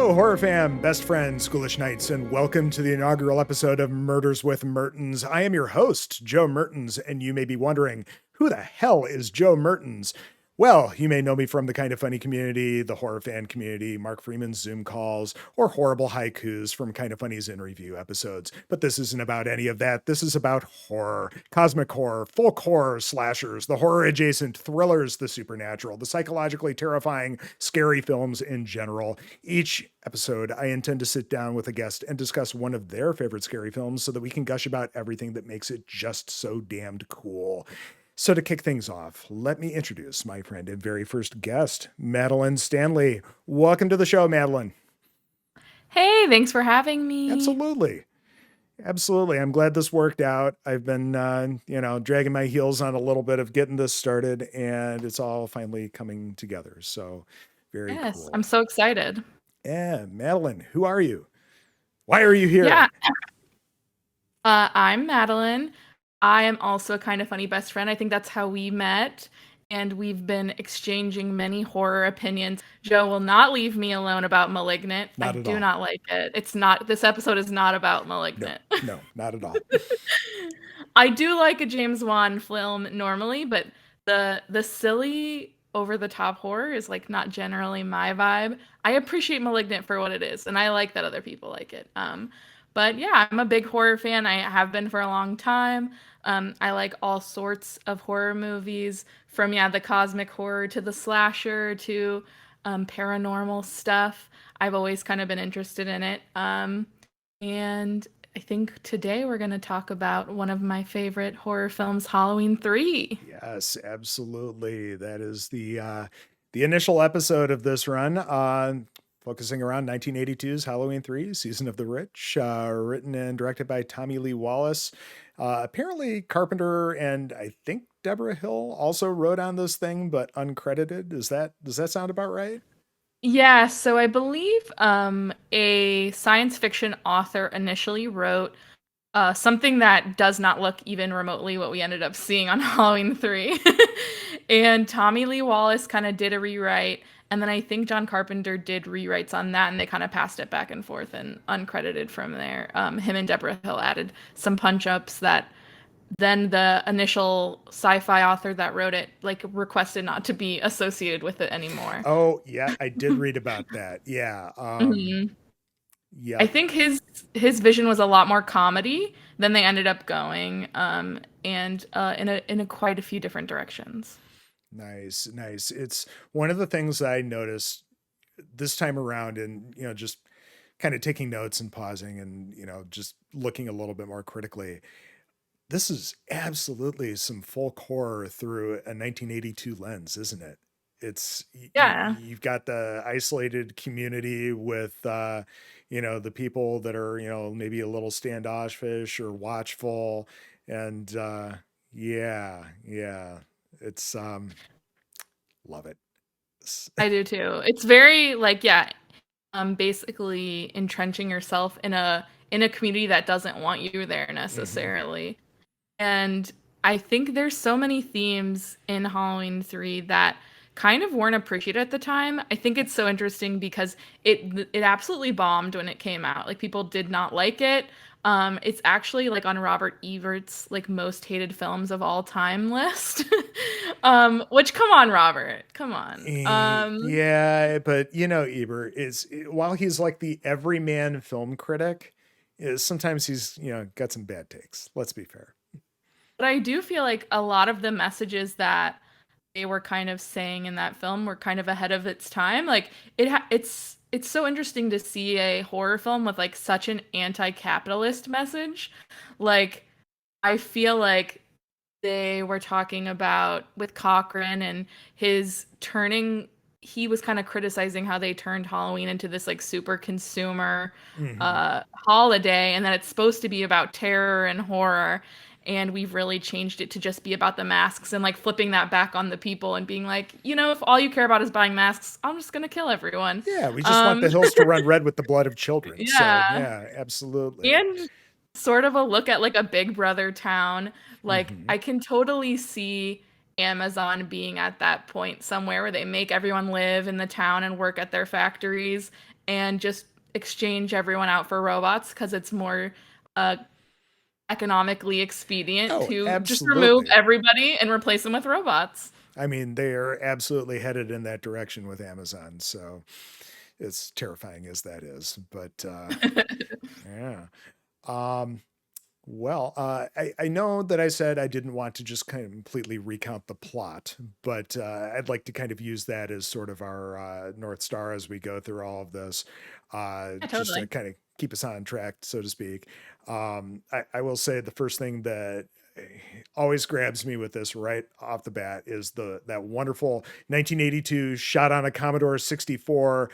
Hello, horror fam, best friends, schoolish knights, and welcome to the inaugural episode of Murders with Mertens. I am your host, Joe Mertens, and you may be wondering, who the hell is Joe Mertens? Well, you may know me from the Kind of Funny community, the horror fan community, Mark Freeman's Zoom calls, or horrible haikus from Kind of Funny's in review episodes. But this isn't about any of that. This is about horror, cosmic horror, folk horror, slashers, the horror adjacent thrillers, the supernatural, the psychologically terrifying, scary films in general. Each episode, I intend to sit down with a guest and discuss one of their favorite scary films so that we can gush about everything that makes it just so damned cool. So to kick things off, let me introduce my friend and very first guest, Madeline Stanley. Welcome to the show, Madeline. Hey, thanks for having me. Absolutely. Absolutely. I'm glad this worked out. I've been, dragging my heels on a little bit of getting this started, and it's all finally coming together. So very Yes, cool. I'm so excited. Yeah, Madeline, who are you? Why are you Yeah, here? I'm Madeline. I am also a kind of funny best friend. I think that's how we met, and we've been exchanging many horror opinions. Joe will not leave me alone about Malignant. I Not at do all. not like it. This episode is not about No, Malignant. no, not at all. I do like a James Wan film normally, but the silly over the top horror is like not generally my vibe. I appreciate Malignant for what it is, and I like that other people like it. But yeah, I'm a big horror fan. I have been for a long time. I like all sorts of horror movies, from the cosmic horror to the slasher to paranormal stuff. I've always kind of been interested in it. And I think today we're going to talk about one of my favorite horror films, Halloween 3. Yes, absolutely. That is the initial episode of this run, focusing around 1982's Halloween 3, Season of the Rich, written and directed by Tommy Lee Wallace. Apparently, Carpenter and I think Deborah Hill also wrote on this thing, but uncredited. Does that sound about right? Yeah, so I believe a science fiction author initially wrote something that does not look even remotely what we ended up seeing on Halloween 3. And Tommy Lee Wallace kind of did a rewrite, and then I think John Carpenter did rewrites on that, and they kind of passed it back and forth and uncredited from there. Him and Deborah Hill added some punch ups that then the initial sci-fi author that wrote it like requested not to be associated with it anymore. Oh, yeah, I did read about that. Yeah. Mhm. I Yep. think his vision was a lot more comedy than they ended up going, and in a quite a few different directions. Nice, nice. It's one of the things I noticed this time around, and just kind of taking notes and pausing and just looking a little bit more critically. This is absolutely some folk horror through a 1982 lens, isn't it? It's Yeah. you've got the isolated community with the people that are maybe a little standoffish or watchful, and yeah, yeah, it's love it. I do too. It's very like, yeah, basically entrenching yourself in a community that doesn't want you there Mhm. necessarily. And I think there's so many themes in Halloween 3 that kind of weren't appreciated at the time. I think it's so interesting because it absolutely bombed when it came out. Like people did not like it. It's actually like on Robert Ebert's like most hated films of all time list. Which come on, Robert. Come on. Yeah, but Ebert is, while he's like the everyman film critic, is sometimes he's got some bad takes. Let's be fair. But I do feel like a lot of the messages that they were kind of saying in that film were kind of ahead of its time. Like it's so interesting to see a horror film with like such an anti-capitalist message. Like I feel like they were talking about with Cochran and his turning he was kind of criticizing how they turned Halloween into this like super consumer Hmm. holiday and that it's supposed to be about terror and horror, and we've really changed it to just be about the masks and like flipping that back on the people and being like, if all you care about is buying masks, I'm just gonna kill everyone. Yeah, we just want Um the hills to run red with the blood of children. So yeah. yeah, absolutely. And sort of a look at like a Big Brother town. Like Hmm. I can totally see Amazon being at that point somewhere where they make everyone live in the town and work at their factories and just exchange everyone out for robots because it's more uh, economically expedient Oh, to just remove absolutely. everybody and replace them with robots. I mean, they are absolutely headed in that direction with Amazon. So as terrifying as that is, but yeah. Um, I know that I said I didn't want to just kind of completely recount the plot, but I'd like to kind of use that as sort of our North Star as we go through all of this, Yeah, just to totally. kind of keep us on track, so to speak. I will say the first thing that always grabs me with this right off the bat is that wonderful 1982 shot on a Commodore 64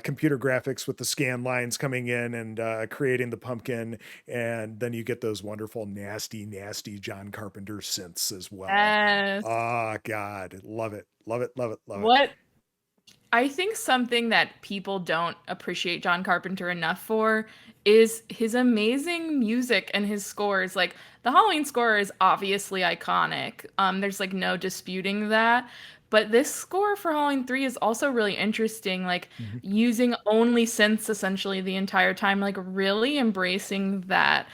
computer graphics with the scan lines coming in and creating the pumpkin, and then you get those wonderful nasty John Carpenter synths as well. Yes. Oh God, love it, love it, love it, love it. What I think something that people don't appreciate John Carpenter enough for is his amazing music and his scores. Like the Halloween score is obviously iconic. There's like no disputing that. But this score for Halloween 3 is also really interesting, like Mhm. using only synths essentially the entire time, like really embracing that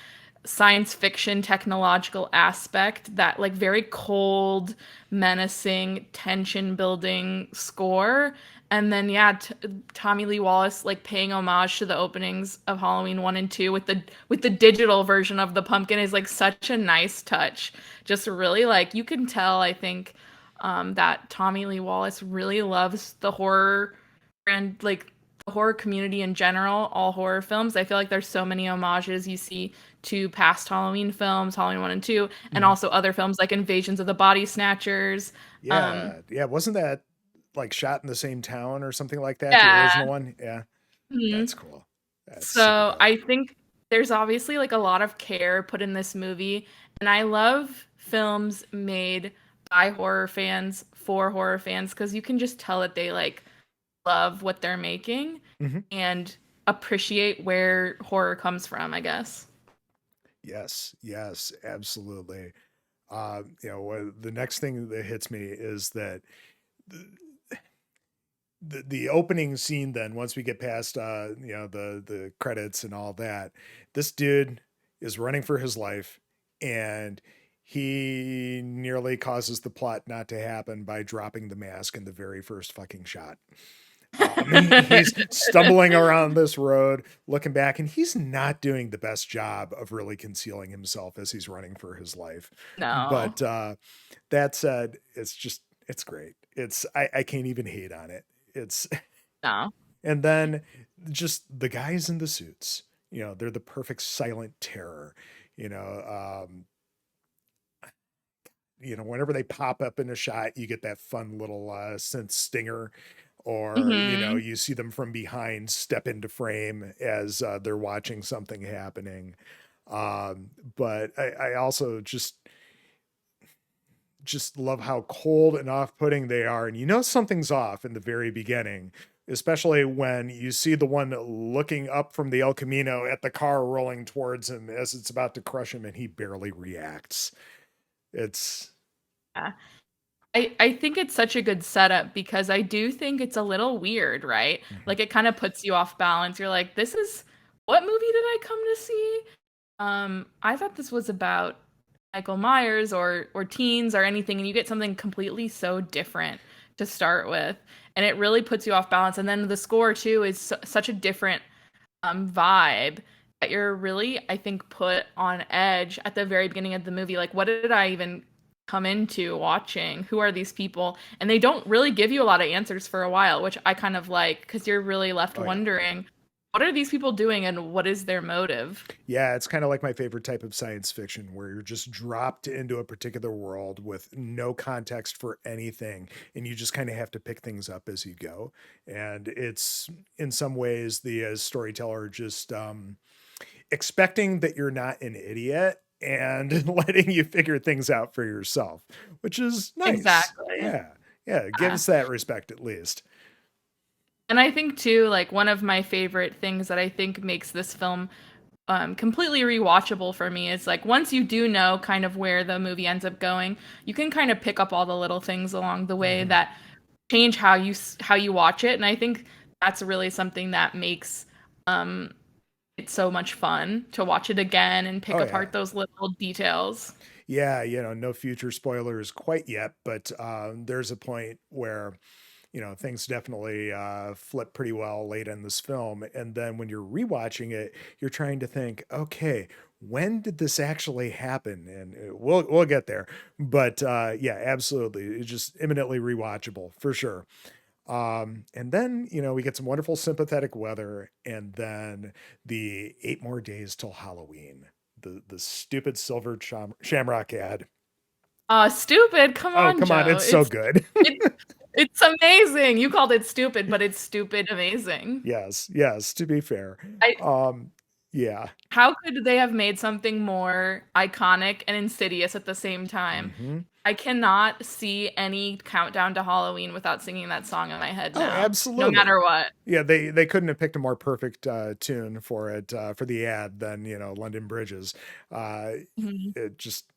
science fiction technological aspect, that like very cold, menacing, tension building score. And then yeah, Tommy Lee Wallace like paying homage to the openings of Halloween 1 and 2 with the digital version of the pumpkin is like such a nice touch. Just really like you can tell I think that Tommy Lee Wallace really loves the horror and like the horror community in general, all horror films. I feel like there's so many homages you see to past Halloween films, Halloween 1 and 2, and Mhm. also other films like Invasions of the Body Snatchers. Um, Yeah, yeah. Wasn't that like shot in the same town or something like that? The yeah. original one? Yeah, that's Mhm. cool. That's super So dope. I think there's obviously like a lot of care put in this movie, and I love films made by horror fans for horror fans because you can just tell that they like love what they're making Hmm. and appreciate where horror comes from, I guess. Yes, yes, absolutely. The next thing that hits me is that the, the opening scene. Then once we get past, the credits and all that, this dude is running for his life, and he nearly causes the plot not to happen by dropping the mask in the very first fucking shot. He's stumbling around this road, looking back, and he's not doing the best job of really concealing himself as he's running for his life. No, But that said, it's great. I can't even hate on it. It's no. and then just the guys in the suits. They're the perfect silent terror. You know, whenever they pop up in a shot, you get that fun little synth stinger, or Hmm. you see them from behind step into frame as they're watching something happening. But I also just love how cold and off-putting they are, and something's off in the very beginning, especially when you see the one looking up from the El Camino at the car rolling towards him as it's about to crush him, and he barely reacts. It's Yeah. I think it's such a good setup because I do think it's a little weird, right? Mhm. Like it kind of puts you off balance. You're like, this is what movie did I come to see? I thought this was about Michael Myers or teens or anything, and you get something completely so different to start with, and it really puts you off balance. And then the score too is such a different vibe that you're really, I think, put on edge at the very beginning of the movie. Like, what did I even come into watching? Who are these people? And they don't really give you a lot of answers for a while, which I kind of like because you're really left Oh yeah. wondering, what are these people doing and what is their motive? Yeah, it's kind of like my favorite type of science fiction, where you're just dropped into a particular world with no context for anything, and you just kind of have to pick things up as you go. And it's in some ways the storyteller just expecting that you're not an idiot and letting you figure things out for yourself, which is nice. Exactly. Yeah, yeah, give Yeah. us that respect at least. And I think too, like one of my favorite things that I think makes this film completely rewatchable for me. It's like once you do know kind of where the movie ends up going, you can kind of pick up all the little things along the way Hmm. that change how you watch it. And I think that's really something that makes um, it so much fun to watch it again and pick Oh yeah. apart those little details. Yeah, no future spoilers quite yet, but there's a point where things definitely flip pretty well late in this film. And then when you're rewatching it, you're trying to think, okay, when did this actually happen? And we'll get there. But yeah, absolutely, it's just imminently rewatchable for sure. And then we get some wonderful sympathetic weather, and then the 8 more days till Halloween. The stupid silver shamrock ad. Stupid. Come Oh, on, come on, Joe. it's so good. It, it's amazing. You called it stupid, but it's stupid amazing. Yes, yes, to be fair. I Um, yeah. How could they have made something more iconic and insidious at the same time? Hmm. I cannot see any countdown to Halloween without singing that song in my head Oh, now, no absolutely. matter what. Yeah, they couldn't have picked a more perfect tune for it for the ad than London Bridges. Uh, Mhm. it just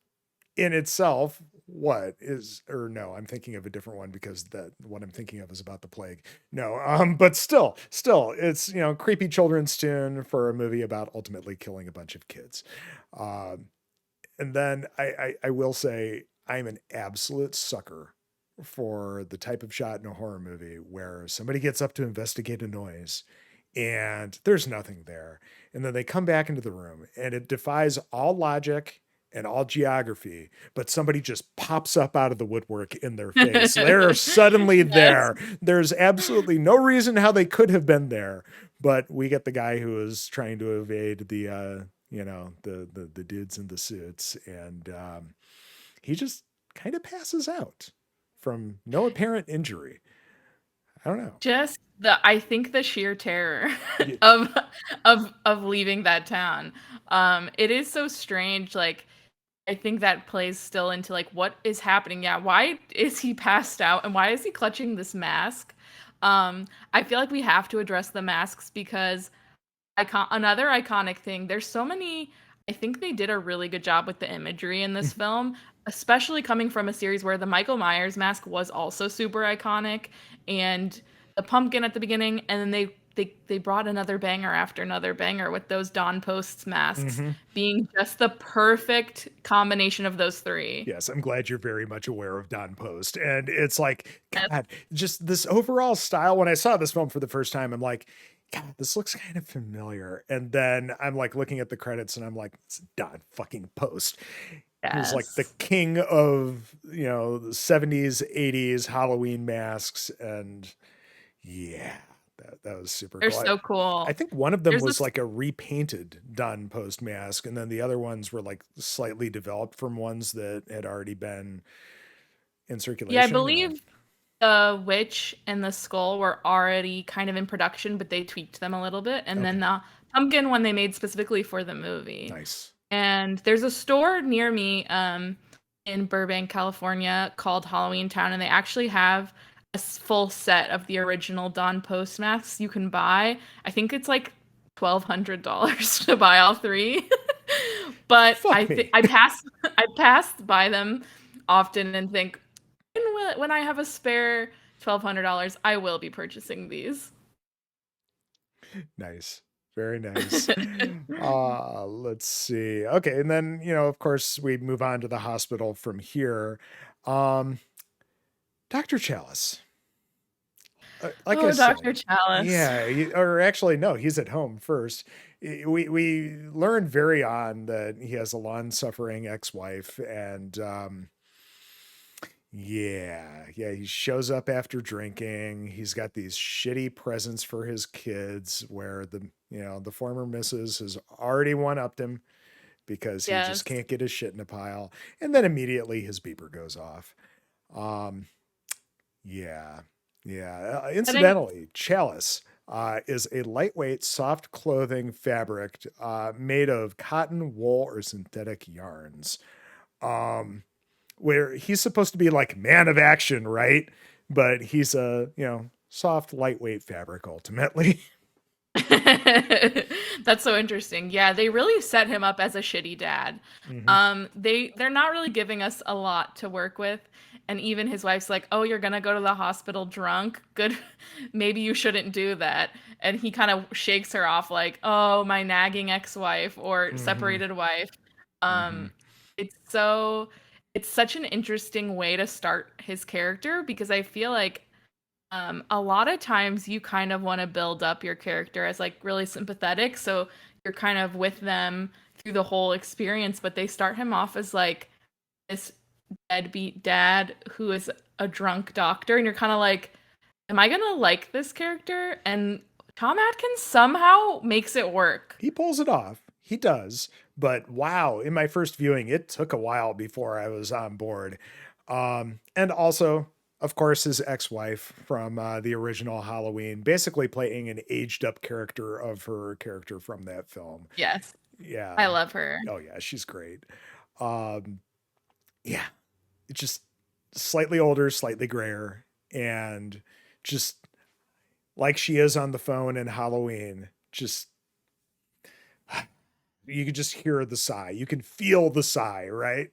in itself, what is or no, I'm thinking of a different one because that what I'm thinking of is about the plague. No, but still, it's creepy children's tune for a movie about ultimately killing a bunch of kids. Um, and then I will say I'm an absolute sucker for the type of shot in a horror movie where somebody gets up to investigate a noise and there's nothing there. And then they come back into the room and it defies all logic and all geography, but somebody just pops up out of the woodwork in their face. They're suddenly Yes, there. There's absolutely no reason how they could have been there, but we get the guy who is trying to evade the the dudes in the suits, and he just kind of passes out from no apparent injury. I don't know. just I think the sheer terror Yeah. of of leaving that town. It is so strange, like I think that plays still into like what is happening. Yeah, why is he passed out and why is he clutching this mask? I feel like we have to address the masks because another iconic thing. There's so many. I think they did a really good job with the imagery in this film, especially coming from a series where the Michael Myers mask was also super iconic, and the pumpkin at the beginning, and then they brought another banger after another banger with those Dawn Posts masks Hmm. being just the perfect combination of those three. Yes, I'm glad you're very much aware of Don Post. And it's like, Yes. God, just this overall style. When I saw this film for the first time, I'm like, God, this looks kind of familiar. And then I'm like looking at the credits and I'm like, it's Don fucking Post. Who's like the Yes. king of, the 70s, 80s Halloween masks. And yeah, that was super They're cool. so I cool. think one of them There's was this like a repainted Don Post mask, and then the other ones were like slightly developed from ones that had already been in Yeah, I circulation. believe the witch and the skull were already kind of in production, but they tweaked them a little bit. And Okay, then the pumpkin one they made specifically for the movie. nice. And there's a store near me in Burbank, California called Halloween Town, and they actually have a full set of the original Dawn Post masks you can buy. I think it's like $1,200 to buy all three. But Fuck me. I pass by them often and think when I have a spare $1,200, I will be purchasing these. Nice. Very nice. Let's see. Okay, and then, of course, we move on to the hospital from here. Um, Dr. Chalice. Like I Oh, said, Dr. Chalice. yeah, or actually, no, he's at home first. We learn very on that he has a long-suffering ex-wife, and yeah, he shows up after drinking. He's got these shitty presents for his kids, where the former missus has already one-upped him because he just Yes. can't get his shit in a pile, and then immediately his beeper goes off. Um, yeah. Yeah. I think Incidentally, Chalice is a lightweight, soft clothing fabric made of cotton, wool, or synthetic yarns. Um, where he's supposed to be like man of action, right? But he's a, soft, lightweight fabric ultimately. That's so interesting. Yeah, they really set him up as a shitty dad. Hmm. They're not really giving us a lot to work with. And even his wife's like, "Oh, you're gonna go to the hospital drunk? Good. Maybe you shouldn't do that." And he kind of shakes her off like, "Oh, my nagging ex-wife or Hmm. separated wife." Hmm. Um, it's so it's such an interesting way to start his character because I feel like a lot of times you kind of want to build up your character as like really sympathetic, so you're kind of with them through the whole experience, but they start him off as like this deadbeat dad who is a drunk doctor, and you're kind of like, am I gonna like this character? And Tom Atkins somehow makes it work. He pulls it off. He does. But wow, in my first viewing, it took a while before I was on board. And also, of course, his ex-wife from the original Halloween, basically playing an aged-up character of her character from that film. Yes, I Yeah. love her. Oh yeah, she's great. Um, yeah, it's just slightly older, slightly grayer, and just like she is on the phone in Halloween. Just you can just hear the sigh. You can feel the sigh, right?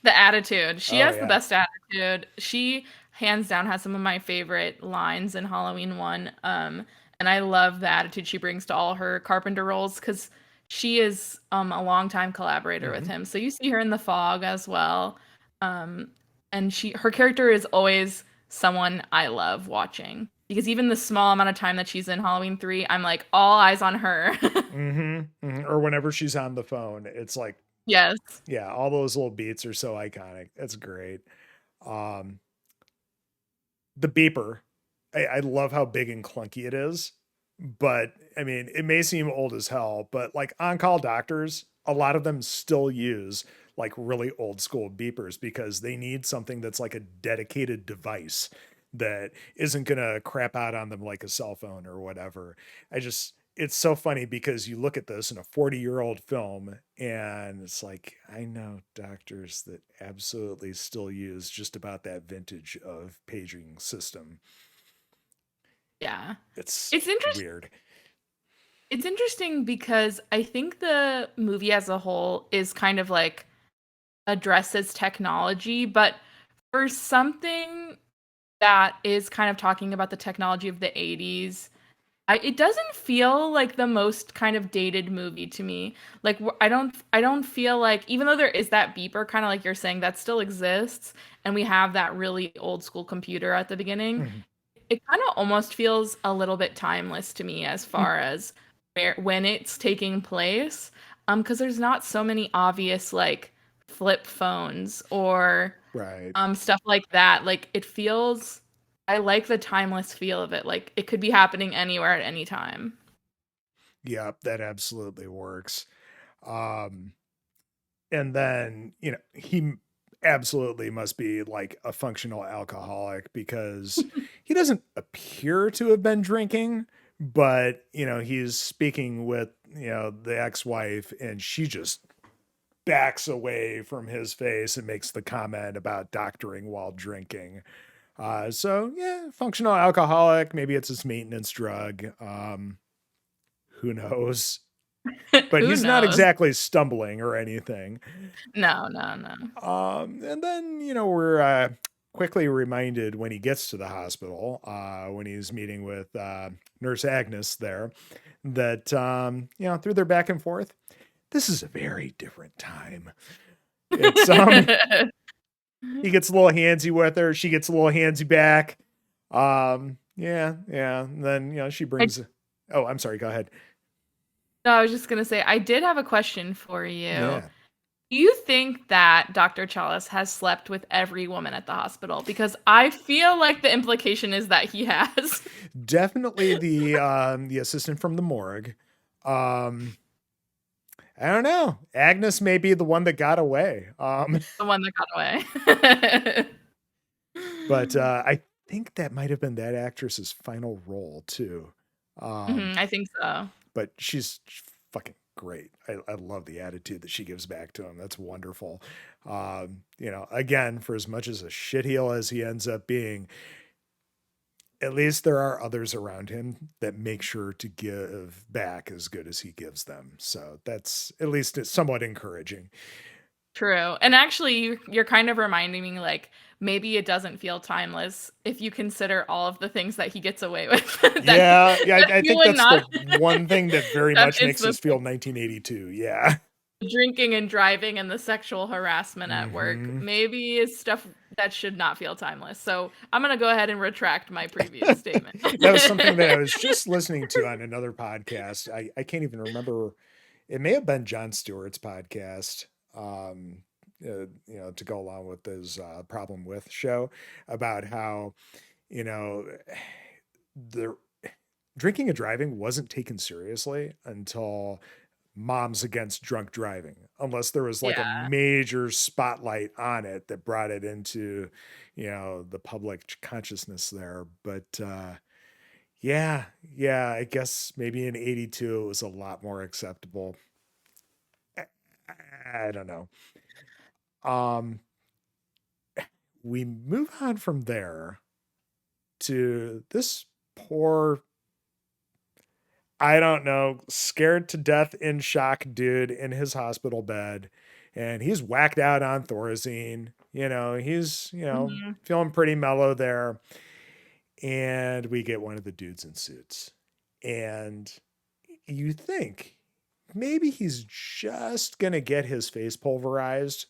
The attitude. She Oh has the yeah. best attitude. She hands down has some of my favorite lines in Halloween 1. And I love the attitude she brings to all her Carpenter roles because she is a longtime collaborator with Hmm. him. So you see her in The Fog as well. Um, and her character is always someone I love watching. Because even the small amount of time that she's in Halloween 3, I'm like all eyes on her. Hmm. Hmm. Or whenever she's on the phone, it's like, Yes. yeah, all those little beats are so iconic. That's great. Um, the beeper, I love how big and clunky it is. But I mean, it may seem old as hell, but like on call doctors, a lot of them still use like really old school beepers because they need something that's like a dedicated device that isn't going to crap out on them like a cell phone or whatever. It's so funny because you look at this in a 40-year-old film and it's like, I know doctors that absolutely still use just about that vintage of paging system. Yeah. It's It's interesting. weird. It's interesting because I think the movie as a whole is kind of like addresses technology, but for something that is kind of talking about the technology of the 80s, it doesn't feel like the most kind of dated movie to me. Like I don't feel like even though there is that beeper kind of like you're saying that still exists and we have that really old school computer at the beginning, Mhm. it kind of almost feels a little bit timeless to me as far as when it's taking place. Because there's not so many obvious like flip phones or Right. stuff like that. Like it feels I like the timeless feel of it. Like it could be happening anywhere at any time. Yep, that absolutely works. Um, and then, he absolutely must be like a functional alcoholic because he doesn't appear to have been drinking, but, he's speaking with, the ex-wife and she just backs away from his face and makes the comment about doctoring while drinking. So yeah, functional alcoholic, maybe it's his maintenance drug. Who knows? But Who he's not knows? exactly stumbling or anything. No, no, no. And then, we're quickly reminded when he gets to the hospital, when he's meeting with Nurse Agnes there, that, through their back and forth, this is a very different time. It's, he gets a little handsy with her. She gets a little handsy back. Yeah, yeah. And then, she I, brings, oh, I'm sorry. Go ahead. no, I was just gonna say I did have a question for you. Yeah. Do you think that Dr. Chalice has slept with every woman at the hospital? Because I feel like the implication is that he has. Definitely the assistant from the morgue. Um, I don't know. Agnes may be the one that got away. The one that got away. But I think that might have been that actress's final role too. Um, I think so. but she's fucking great. I love the attitude that she gives back to him. That's wonderful. Again, for as much as a shitheel as he ends up being, at least there are others around him that make sure to give back as good as he gives them. So that's at least it's somewhat encouraging. True. And actually, you're kind of reminding me like maybe it doesn't feel timeless if you consider all of the things that he gets away with. Yeah, yeah, That I think feeling that's not the one thing that very that much is makes the this feel 1982. Yeah. drinking and driving and the sexual harassment at work Hmm. maybe is stuff that should not feel timeless. So I'm gonna go ahead and retract my previous statement. That was something that I was just listening to on another podcast. I can't even remember. It may have been Jon Stewart's podcast. To go along with his problem with show about how you know the drinking and driving wasn't taken seriously until Moms Against Drunk Driving, unless there was like a Yeah. major spotlight on it that brought it into, the public consciousness there. But yeah, yeah, I guess maybe in 82 it was a lot more acceptable. I, I don't know. Um, we move on from there to this poor, I don't know, scared to death in shock dude in his hospital bed. And he's whacked out on Thorazine. He's, Mhm. feeling pretty mellow there. And we get one of the dudes in suits. And you think maybe he's just going to get his face pulverized.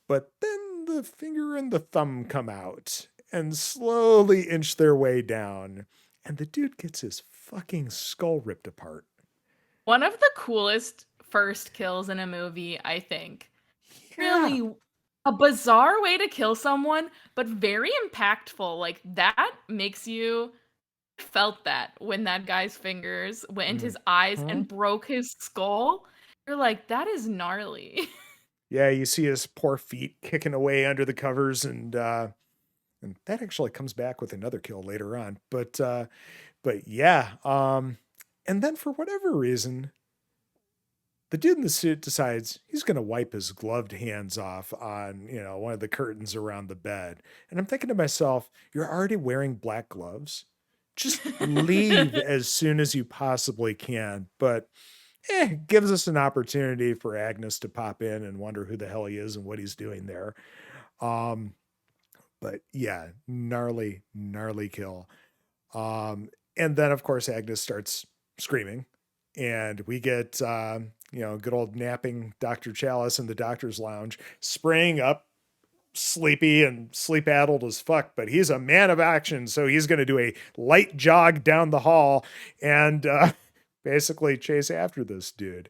But then the finger and the thumb come out and slowly inch their way down. And the dude gets his fucking skull ripped apart. One of the coolest first kills in a movie, I think. Yeah. Really a bizarre way to kill someone, but very impactful. Like that makes you felt that when that guy's fingers went into his eyes Mhm. and broke his skull. You're like, that is gnarly. Yeah, you see his poor feet kicking away under the covers, and that actually comes back with another kill later on. But yeah, and then for whatever reason, the dude in the suit decides he's going to wipe his gloved hands off on, one of the curtains around the bed. And I'm thinking to myself, you're already wearing black gloves. Just leave as soon as you possibly can. But gives us an opportunity for Agnes to pop in and wonder who the hell he is and what he's doing there. Um, but yeah, gnarly, gnarly kill. And then of course Agnes starts screaming, and we get good old napping Dr. Chalice in the doctor's lounge, spraying up, sleepy and sleep addled as fuck, but he's a man of action, so he's going to do a light jog down the hall and basically chase after this dude.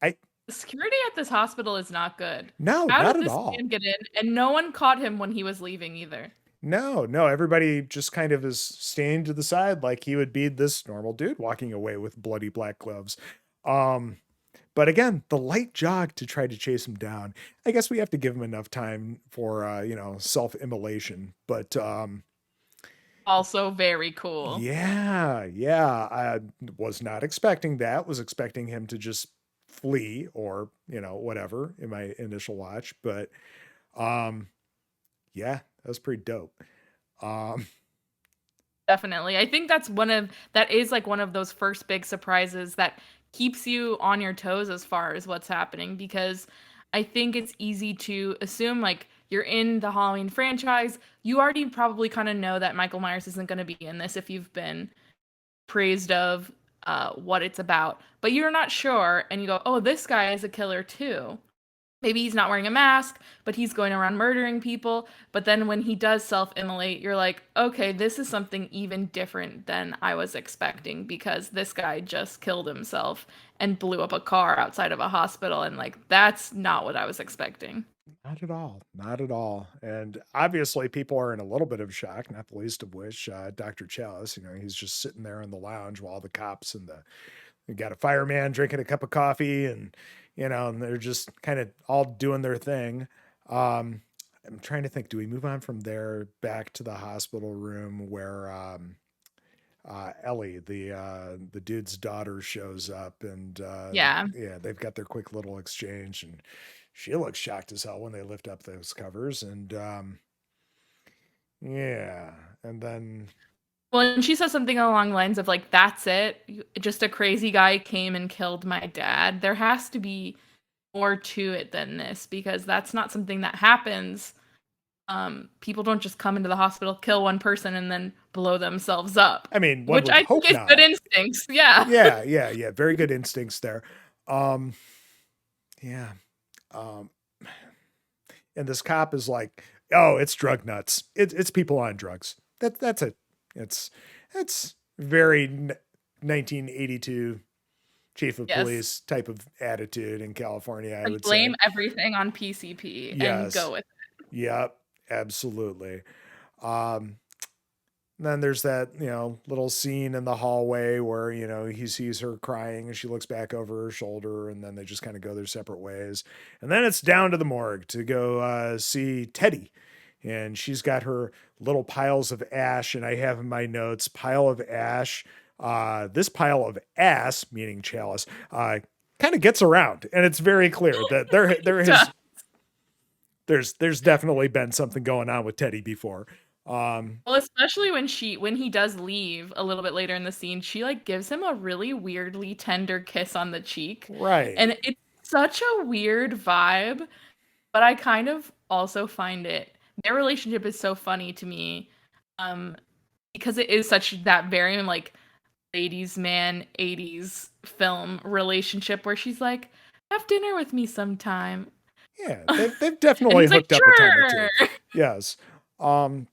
I Security at this hospital is not good. No, How not did at this all. man get in? And no one caught him when he was leaving either. No, no, everybody just kind of is staying to the side like he would be this normal dude walking away with bloody black gloves. Um, but again, the light jog to try to chase him down. I guess we have to give him enough time for self-immolation. But Also very cool. yeah, yeah, I was not expecting that. Was expecting him to just flee or, whatever in my initial watch, but um yeah, that was pretty dope. Um Definitely. I think that is like one of those first big surprises that keeps you on your toes as far as what's happening because I think it's easy to assume like you're in the Halloween franchise, you already probably kind of know that Michael Myers isn't going to be in this if you've been praised of what it's about, but you're not sure and you go, "Oh, this guy is a killer too." Maybe he's not wearing a mask, but he's going around murdering people. But then when he does self-immolate, you're like, okay, this is something even different than I was expecting because this guy just killed himself and blew up a car outside of a hospital. And like, that's not what I was expecting. Not at all. Not at all. And obviously, people are in a little bit of shock, not the least of which Dr. Chalice. He's just sitting there in the lounge while the cops and we got a fireman drinking a cup of coffee, and they're just kind of all doing their thing. Um, I'm trying to think, do we move on from there back to the hospital room where Ellie, the dude's daughter, shows up, and Yeah. yeah, they've got their quick little exchange, and she looks shocked as hell when they lift up those covers, and yeah, and then Well, and she says something along the lines of like, "That's it. Just a crazy guy came and killed my dad." There has to be more to it than this because that's not something that happens. People don't just come into the hospital, kill one person, and then blow themselves up, I mean, one which would I think hope is good not. instincts. Yeah. Yeah, yeah, yeah. Very good instincts there. Um, yeah. Um, and this cop is like, "Oh, it's drug nuts. It's people on drugs." That's it. It's it's very 1982 chief of Yes. police type of attitude in California, I Like would say. blame everything on PCP and Yes. go with Yep. Absolutely. Um, then there's that, little scene in the hallway where, he sees her crying and she looks back over her shoulder and then they just kind of go their separate ways. And then it's down to the morgue to go see Teddy. And she's got her little piles of ash. And I have in my notes, pile of ash. This pile of ass, meaning Chalice, kind of gets around. And it's very clear that there it. has there's definitely been something going on with Teddy before. Well, especially when he does leave a little bit later in the scene, she like gives him a really weirdly tender kiss on the cheek. Right. And it's such a weird vibe, but I kind of also find it their relationship is so funny to me. Um because it is such that very like ladies man 80s film relationship where she's like, "Have dinner with me sometime." Yeah, they've And definitely he's like, hooked up a time or two. "Sure." Yes. Um,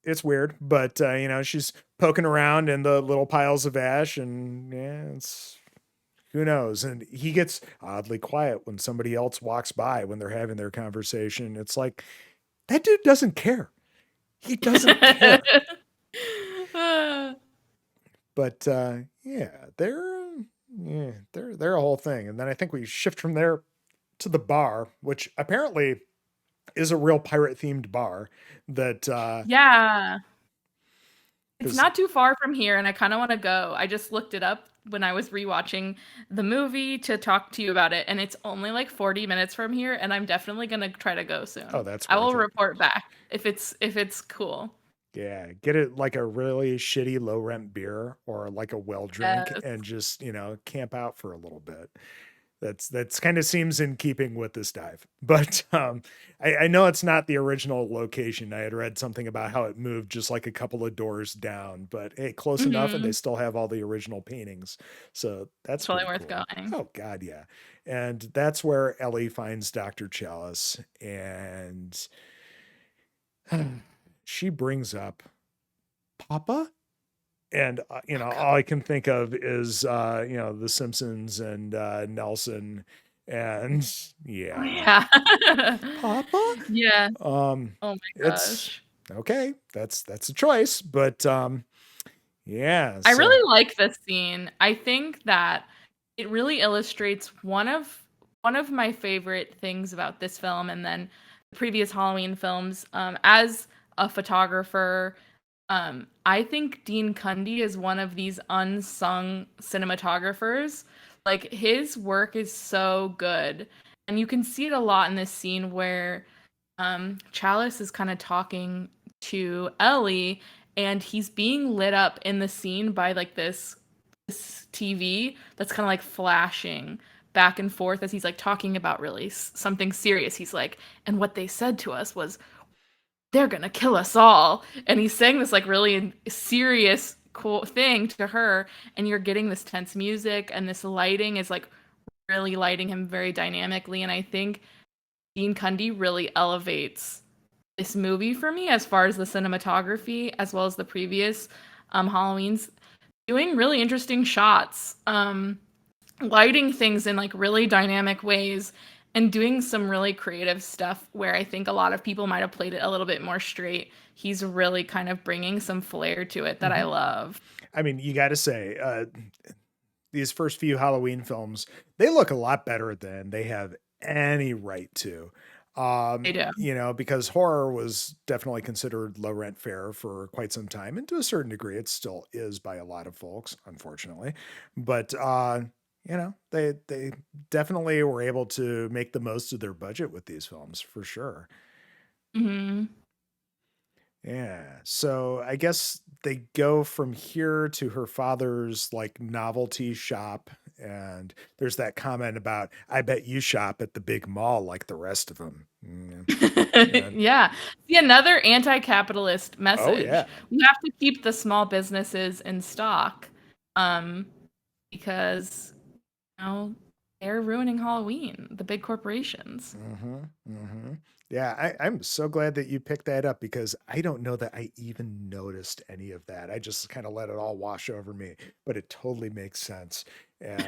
it's weird, but she's poking around in the little piles of ash, and yeah, it's who knows. And he gets oddly quiet when somebody else walks by when they're having their conversation. It's like that dude doesn't care. He doesn't care. But they're a whole thing. And then I think we shift from there to the bar, which apparently is a real pirate themed bar that Yeah. It's because not too far from here, and I kind of want to go. I just looked it up when I was rewatching the movie to talk to you about it, and it's only like 40 minutes from here, and I'm definitely gonna try to go oh, soon. that's I will worth it. report back if it's cool. Yeah, get it like a really shitty low rent beer or like a well drink Yes, and just, camp out for a little bit. That's kind of seems in keeping with this dive. But I know it's not the original location. I had read something about how it moved just like a couple of doors down, but hey, close enough and they mm-hmm. still have all the original paintings. So that's Totally pretty worth cool. going. Oh God, yeah. And that's where Ellie finds Dr. Chalice and she brings up Papa. And all I can think of is The Simpsons and Nelson, and Oh yeah, yeah, Papa. yeah. Um, Oh my it's gosh. okay. That's a choice, but yeah. I So really like this scene. I think that it really illustrates one of my favorite things about this film and then the previous Halloween films. As a photographer, I think Dean Cundy is one of these unsung cinematographers. Like his work is so good, and you can see it a lot in this scene where Chalice is kind of talking to Ellie, and he's being lit up in the scene by like this TV that's kind of like flashing back and forth as he's like talking about really something serious. He's like, and what they said to us was, they're gonna kill us all. And he's saying this like really serious cool thing to her, and you're getting this tense music, and this lighting is like really lighting him very dynamically. And I think Dean Cundy really elevates this movie for me as far as the cinematography as well as the previous Halloween's doing really interesting shots, lighting things in like really dynamic ways and doing some really creative stuff where I think a lot of people might have played it a little bit more straight. He's really kind of bringing some flair to it that I mhm. love. I mean, you got to say, these first few Halloween films, they look a lot better than they have any right to. I do. Because horror was definitely considered low rent fare for quite some time, and to a certain degree, it still is by a lot of folks, unfortunately. But they definitely were able to make the most of their budget with these films for sure. Hmm. Yeah. So I guess they go from here to her father's like novelty shop, and there's that comment about, I bet you shop at the big mall like the rest of them. And Yeah. See, another anti-capitalist oh message. yeah. We have to keep the small businesses in stock, um, because they're ruining Halloween, the big corporations. Mm-hmm, mm-hmm. Yeah, I'm so glad that you picked that up because I don't know that I even noticed any of that. I just kind of let it all wash over me, but it totally makes sense. And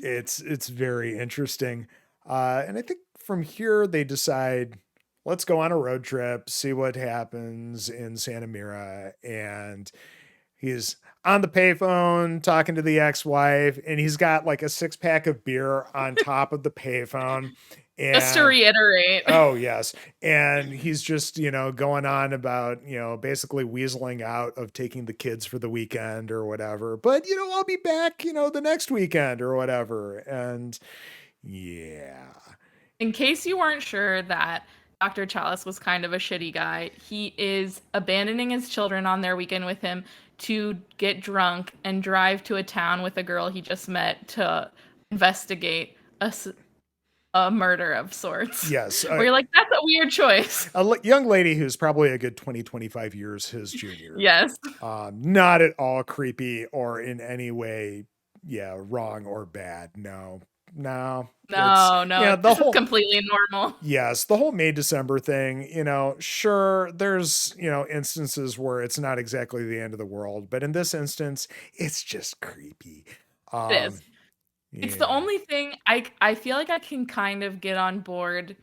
it's very interesting. And I think from here they decide, let's go on a road trip, see what happens in Santa Mira. And he's on the payphone talking to the ex-wife, and he's got like a six-pack of beer on top of the payphone. Just to And reiterate. oh yes, and he's just going on about basically weaseling out of taking the kids for the weekend or whatever. But I'll be back the next weekend or whatever. And yeah. In case you weren't sure that Dr. Chalice was kind of a shitty guy, he is abandoning his children on their weekend with him to get drunk and drive to a town with a girl he just met to investigate a murder of sorts. Yes, Where you're like, that's a weird choice. a young lady who's probably a good 20-25 years his junior. Yes. Not at all creepy or in any way, yeah, wrong or bad. No, no, it's No, no, the this is whole, completely normal. yes, the whole May December thing. Sure, there's instances where it's not exactly the end of the world, but in this instance, it's just creepy. It is. It's the Yeah. only thing I feel like I can kind of get on board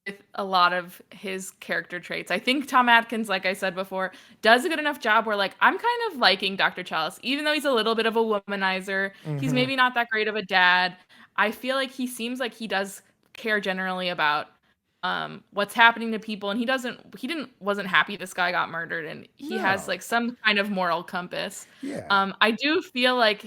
with a lot of his character traits. I think Tom Atkins, like I said before, does a good enough job where like I'm kind of liking Dr. Chalice, even though he's a little bit of a womanizer. He's Hmm. maybe not that great of a dad. I feel like he seems like he does care generally about what's happening to people, and he wasn't happy this guy got murdered, and he has No. like some kind of moral compass. Yeah. I do feel like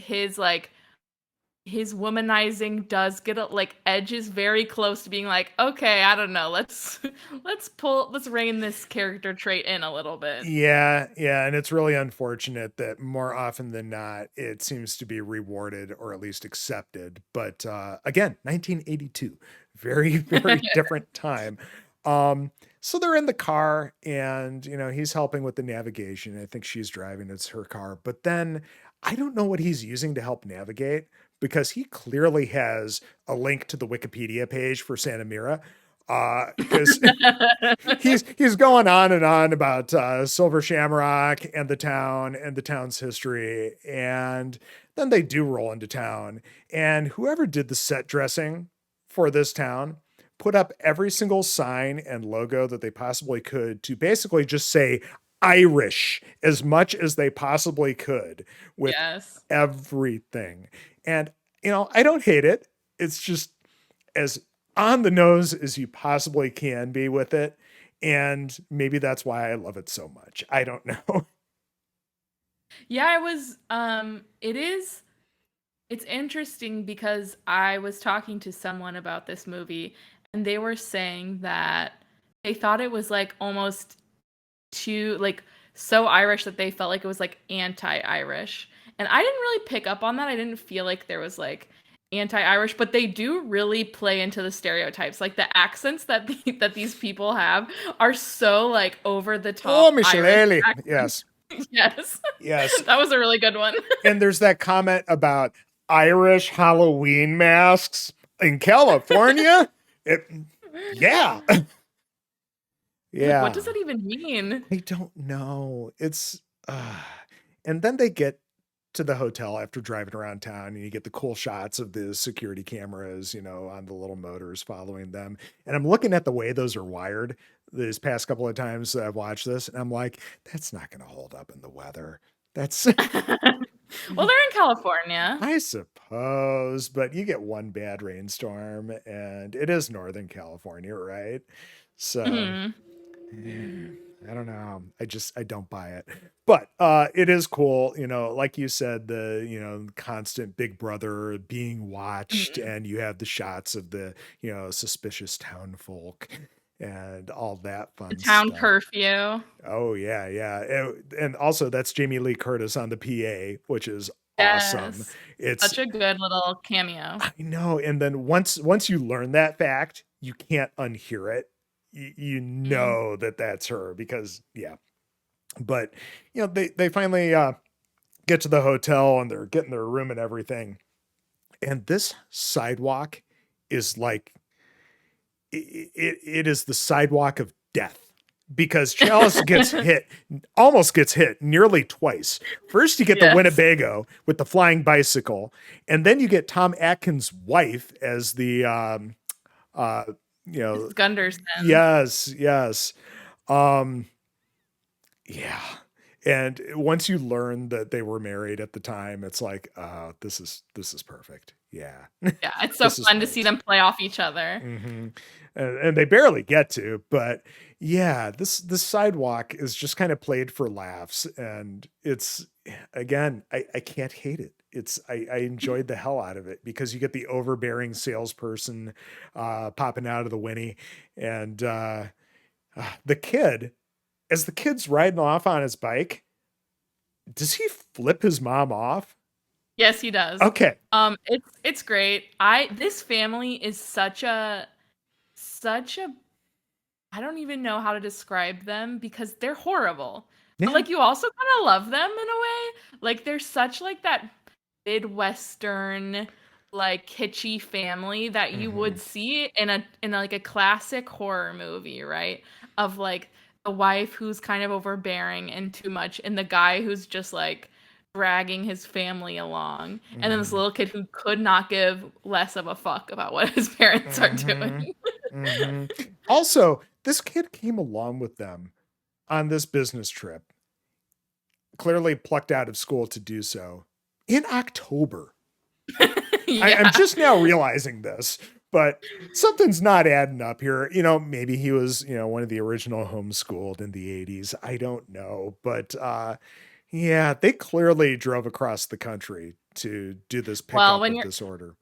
his womanizing does get like edges very close to being like, okay, I don't know, let's let's rein this character trait in a little bit. Yeah, yeah, and it's really unfortunate that more often than not it seems to be rewarded or at least accepted. But again, 1982, very very different time. So they're in the car, and he's helping with the navigation. I think she's driving, it's her car. But then I don't know what he's using to help navigate because he clearly has a link to the Wikipedia page for Santa Mira. Because he's going on and on about Silver Shamrock and the town's history, and then they do roll into town, and whoever did the set dressing for this town put up every single sign and logo that they possibly could to basically just say Irish as much as they possibly could with Yes. everything. And I don't hate it. It's just as on the nose as you possibly can be with it. And maybe that's why I love it so much. I don't know. Yeah, it's interesting because I was talking to someone about this movie, and they were saying that they thought it was like almost too like so Irish that they felt like it was like anti-Irish. And I didn't really pick up on that. I didn't feel like there was like anti-Irish, but they do really play into the stereotypes. Like the accents that these people have are so like over the Oh, top Irish Michelle. accents. Yes. Yes. Yes. That was a really good one. And there's that comment about Irish Halloween masks in California. It, yeah. Like, what Yeah. does that even mean? I don't know. And then they get to the hotel after driving around town, and you get the cool shots of the security cameras, on the little motors following them. And I'm looking at the way those are wired this past couple of times that I've watched this, and I'm like, that's not going to hold up in the weather. That's, Well, they're in California. I suppose, but you get one bad rainstorm, and it is Northern California, right? So Mhm. I don't know. I don't buy it. But it is cool, like you said, the constant big brother being watched, Mhm. and you have the shots of the suspicious town folk. and all that The fun town stuff. curfew. Oh yeah, yeah. And also that's Jamie Lee Curtis on the PA, which is awesome. Yes. It's Such a good little cameo. I know. And then once you learn that fact, you can't unhear it. You Mm. know that that's her because yeah. But they finally get to the hotel and they're getting their room and everything. And this sidewalk is like it is the sidewalk of death because Chalice almost gets hit nearly twice. First, you get the Yes. Winnebago with the flying bicycle, and then you get Tom Atkins' wife as the, uh, It's Gunderson. yes, yes. Um, yeah. And once you learn that they were married at the time, it's like, this is perfect. Yeah, Yeah, it's so this is fun to see great. them play off each other. hmm and they barely get to, but yeah, this sidewalk is just kind of played for laughs, and it's again, I can't hate it. I enjoyed the hell out of it because you get the overbearing salesperson popping out of the Winnie, and the kid, as the kid's riding off on his bike, does he flip his mom off? Yes, he does. Okay, It's great. This family is such a I don't even know how to describe them because they're horrible. But yeah, like you also kind of love them in a way. Like they're such like that Midwestern like kitschy family that you hmm would see in like a classic horror movie, right? Of like the wife who's kind of overbearing and too much and the guy who's just like dragging his family along. And then this hmm little kid who could not give less of a fuck about what his parents are hmm doing. hmm Also, this kid came along with them on this business trip, clearly plucked out of school to do so in October. I'm Yeah. just now realizing this, but something's not adding up here. Maybe he was, one of the original homeschooled in the 80s. I don't know. But yeah, they clearly drove across the country to do this Well, pickup of this order.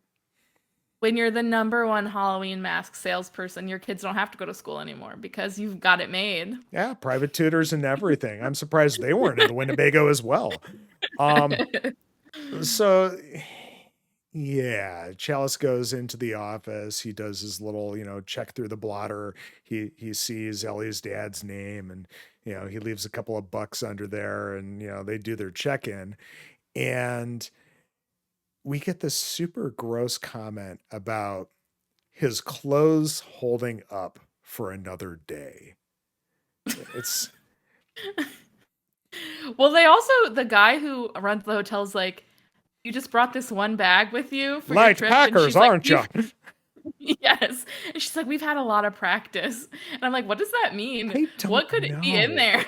when you're the number one Halloween mask salesperson, your kids don't have to go to school anymore because you've got it made. Yeah, private tutors and everything. I'm surprised they weren't in the Winnebago as well. Um, so yeah, Chalice goes into the office. He does his little, check through the blotter. He sees Ellie's dad's name, and he leaves a couple of bucks under there, and they do their check-in, and we get this super gross comment about his clothes holding up for another day. It's Well, the guy who runs the hotel's like, you just brought this one bag with you for your light trip, and packers, she's like, aren't you? yes, and she's like, we've had a lot of practice, and I'm like, what does that mean? I don't What could it be in know. there?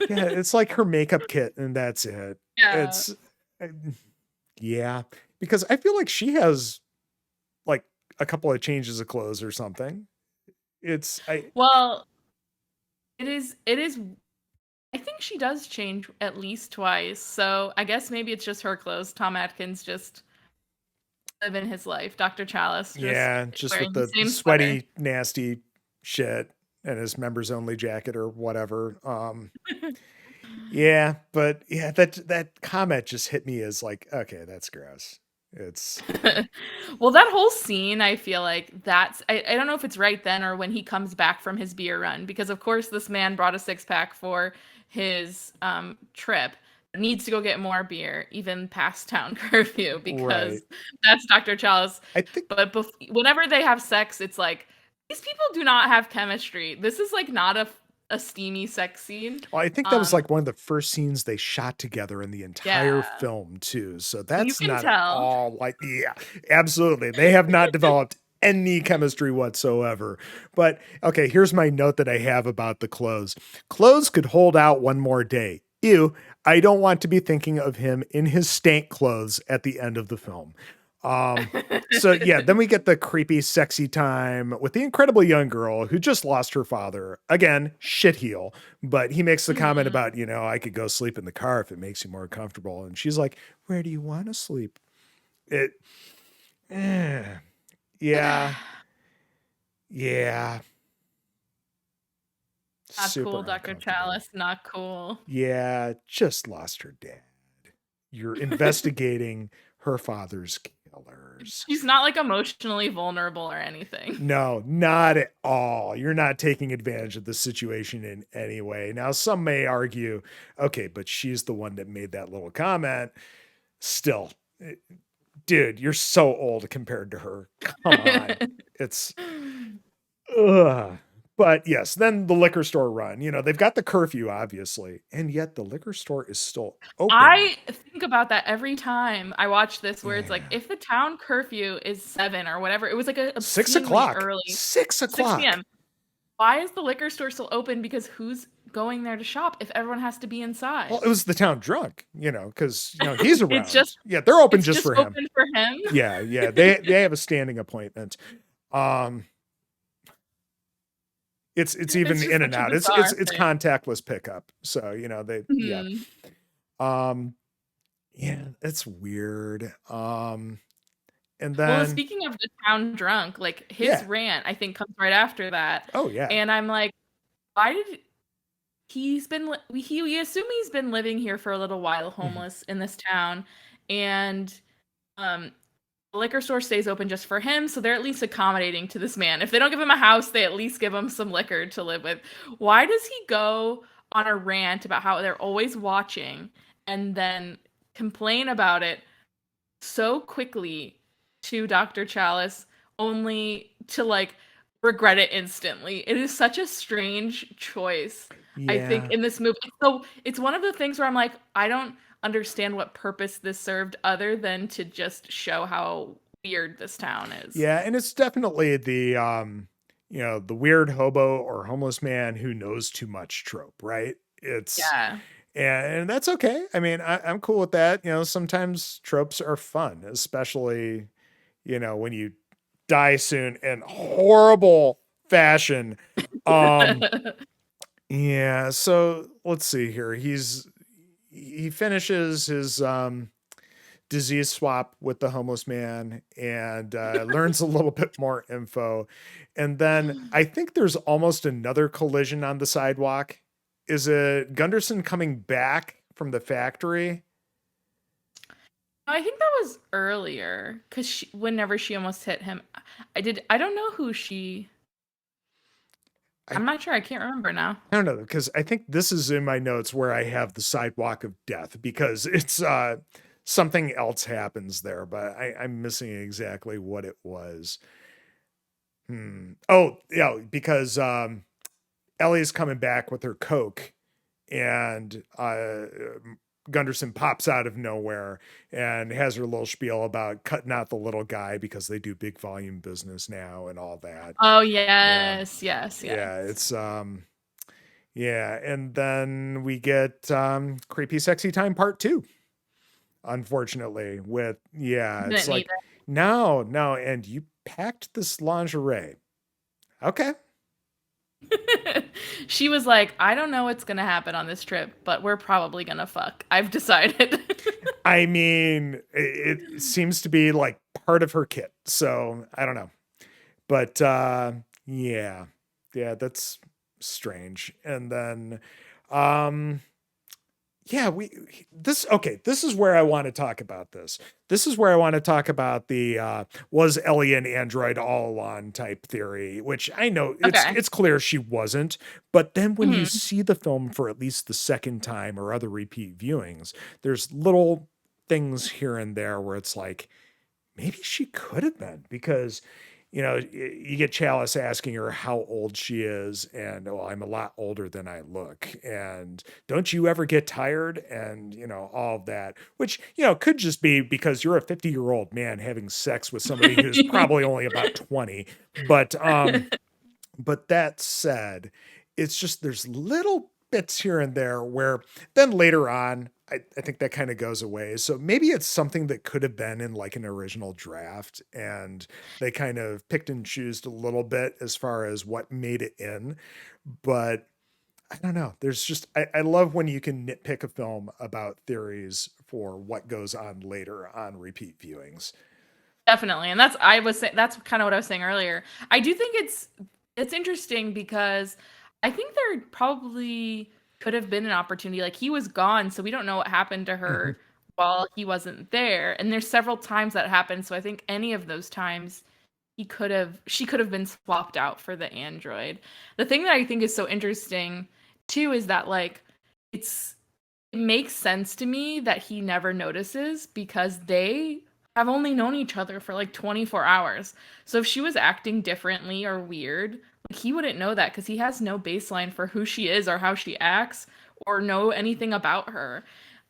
Yeah, it's like her makeup kit, and that's it. Yeah. It's uh, yeah, because I feel like she has like a couple of changes of clothes or something. It's I Well, it is I think she does change at least twice. So I guess maybe it's just her clothes. Tom Atkins just living his life. Dr. Chalice just yeah, just with wearing the the same sweater. sweaty, nasty shit and his members only jacket or whatever. Yeah, but yeah, that comment just hit me as like, okay, that's gross. It's Well, that whole scene, I feel like I don't know if it's right then or when he comes back from his beer run, because of course this man brought a six pack for his trip. Needs to go get more beer, even past town curfew, right. because that's Dr. Chalice. I think But whenever they have sex, it's like these people do not have chemistry. This is like not a steamy sex scene. Well, I think that was Um, like one of the first scenes they shot together in the entire yeah, film too. So you that's can not at tell. all like yeah, absolutely. They have not developed any chemistry whatsoever. But okay, here's my note that I have about the clothes. Clothes could hold out one more day. Ew, I don't want to be thinking of him in his stank clothes at the end of the film. So yeah, then we get the creepy, sexy time with the incredible young girl who just lost her father. Again, shitheel. But he makes the comment Mhm. about, I could go sleep in the car if it makes you more comfortable. And she's like, where do you want to sleep? It, eh, yeah, yeah. Not Super cool, Dr. uncomfortable. Chalice. Not cool. Yeah, just lost her dad. You're investigating her father's killers. She's not like emotionally vulnerable or anything. No, not at all. You're not taking advantage of the situation in any way. Now, some may argue, okay, but she's the one that made that little comment. Still, dude, you're so old compared to her. Come on. It's, ugh. But yes, then the liquor store run. They've got the curfew, obviously, and yet the liquor store is still open. I think about that every time I watch this, where it's like, Yeah. if the town curfew is 7 or whatever, it was like a 6 obscenely o'clock. early 6 6 o'clock. p.m. Why is the liquor store still open? Because who's going there to shop if everyone has to be Well, inside? it was the town drunk, because he's It's around. just Yeah, they're open it's just just for him. open for him. Yeah, yeah. They have a standing appointment. Um it's even It's just in and such a out. It's bizarre it's it's thing. contactless pickup. So, they yeah. Mhm. Um yeah, it's weird. And Well, then speaking of the town drunk, like his yeah. rant, I think comes right after that, Oh yeah. and I'm like, why did he's been we assume he's been living here for a little while, Mhm. homeless in this town, and um the liquor store stays open just for him, so they're at least accommodating to this man. If they don't give him a house, they at least give him some liquor to live with. Why does he go on a rant about how they're always watching and then complain about it so quickly to Dr. Chalice, only to like regret it instantly? It is such a strange choice, I think, Yeah. in this movie. So it's one of the things where I'm like, I don't understand what purpose this served other than to just show how weird this town is. Yeah, and it's definitely the weird hobo or homeless man who knows too much trope, right? It's Yeah. and that's okay. I mean, I'm cool with that. Sometimes tropes are fun, especially, when you die soon in horrible fashion. Um, yeah, so let's see here. He finishes his disease swap with the homeless man and learns a little bit more info. And then I think there's almost another collision on the sidewalk. Is it Gunderson coming back from the factory? I think that was earlier because whenever she almost hit him, I don't know who she. I, I'm not sure. I can't remember now. I don't know, because I think this is in my notes where I have the sidewalk of death because it's something else happens there, but I'm missing exactly what it was. Oh, yeah, because Ellie's coming back with her Coke and Gunderson pops out of nowhere and has her little spiel about cutting out the little guy because they do big volume business now and all that. Oh Yeah. yes, yes, Yeah, yes. it's yeah, and then we get creepy sexy time part 2. Unfortunately, with yeah, it's Didn't need like no, and you packed this lingerie. Okay. it. She was like, I don't know what's gonna happen on this trip, but we're probably gonna fuck. I've decided. I mean, it seems to be like part of her kit. So, I don't know. But yeah. Yeah, that's strange. And then um yeah, this is where I want to talk about this. This is where I want to talk about the was Ellie an android all along type theory, which I know Okay. it's clear she wasn't, but then when you Mhm. see the film for at least the second time or other repeat viewings, there's little things here and there where it's like maybe she could have been because you get Chalice asking her how old she is, and well, I'm a lot older than I look. And don't you ever get tired? And all of that, which could just be because you're a 50-year-old man having sex with somebody who's probably only about 20. But that said, it's just there's little bits here and there where then later on, I think that kind of goes away. So maybe it's something that could have been in like an original draft and they kind of picked and choosed a little bit as far as what made it in. But I don't know. There's just, I love when you can nitpick a film about theories for what goes on later on repeat viewings. Definitely. And that's kind of what I was saying earlier. I do think it's interesting because I think there probably could have been an opportunity. Like he was gone, so we don't know what happened to Mhm. her while he wasn't there. And there's several times that happened, so I think any of those times she could have been swapped out for the android. The thing that I think is so interesting too is that like it's it makes sense to me that he never notices because they have only known each other for like 24 hours. So if she was acting differently or weird, like he wouldn't know that because he has no baseline for who she is or how she acts or know anything about her.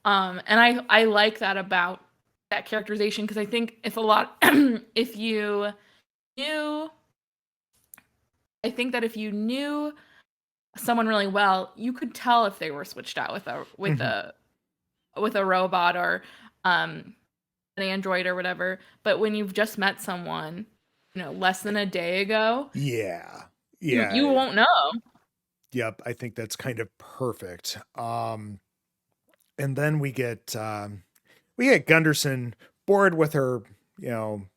And I like that about that characterization because I think if a lot if you knew I think that if you knew someone really well, you could tell if they were switched out Mhm. with a robot or um an android or whatever. But when you've just met someone, less than a day ago, Yeah. you Yeah. won't know. Yep. I think that's kind of perfect. And then we get Gunderson bored with her, you know,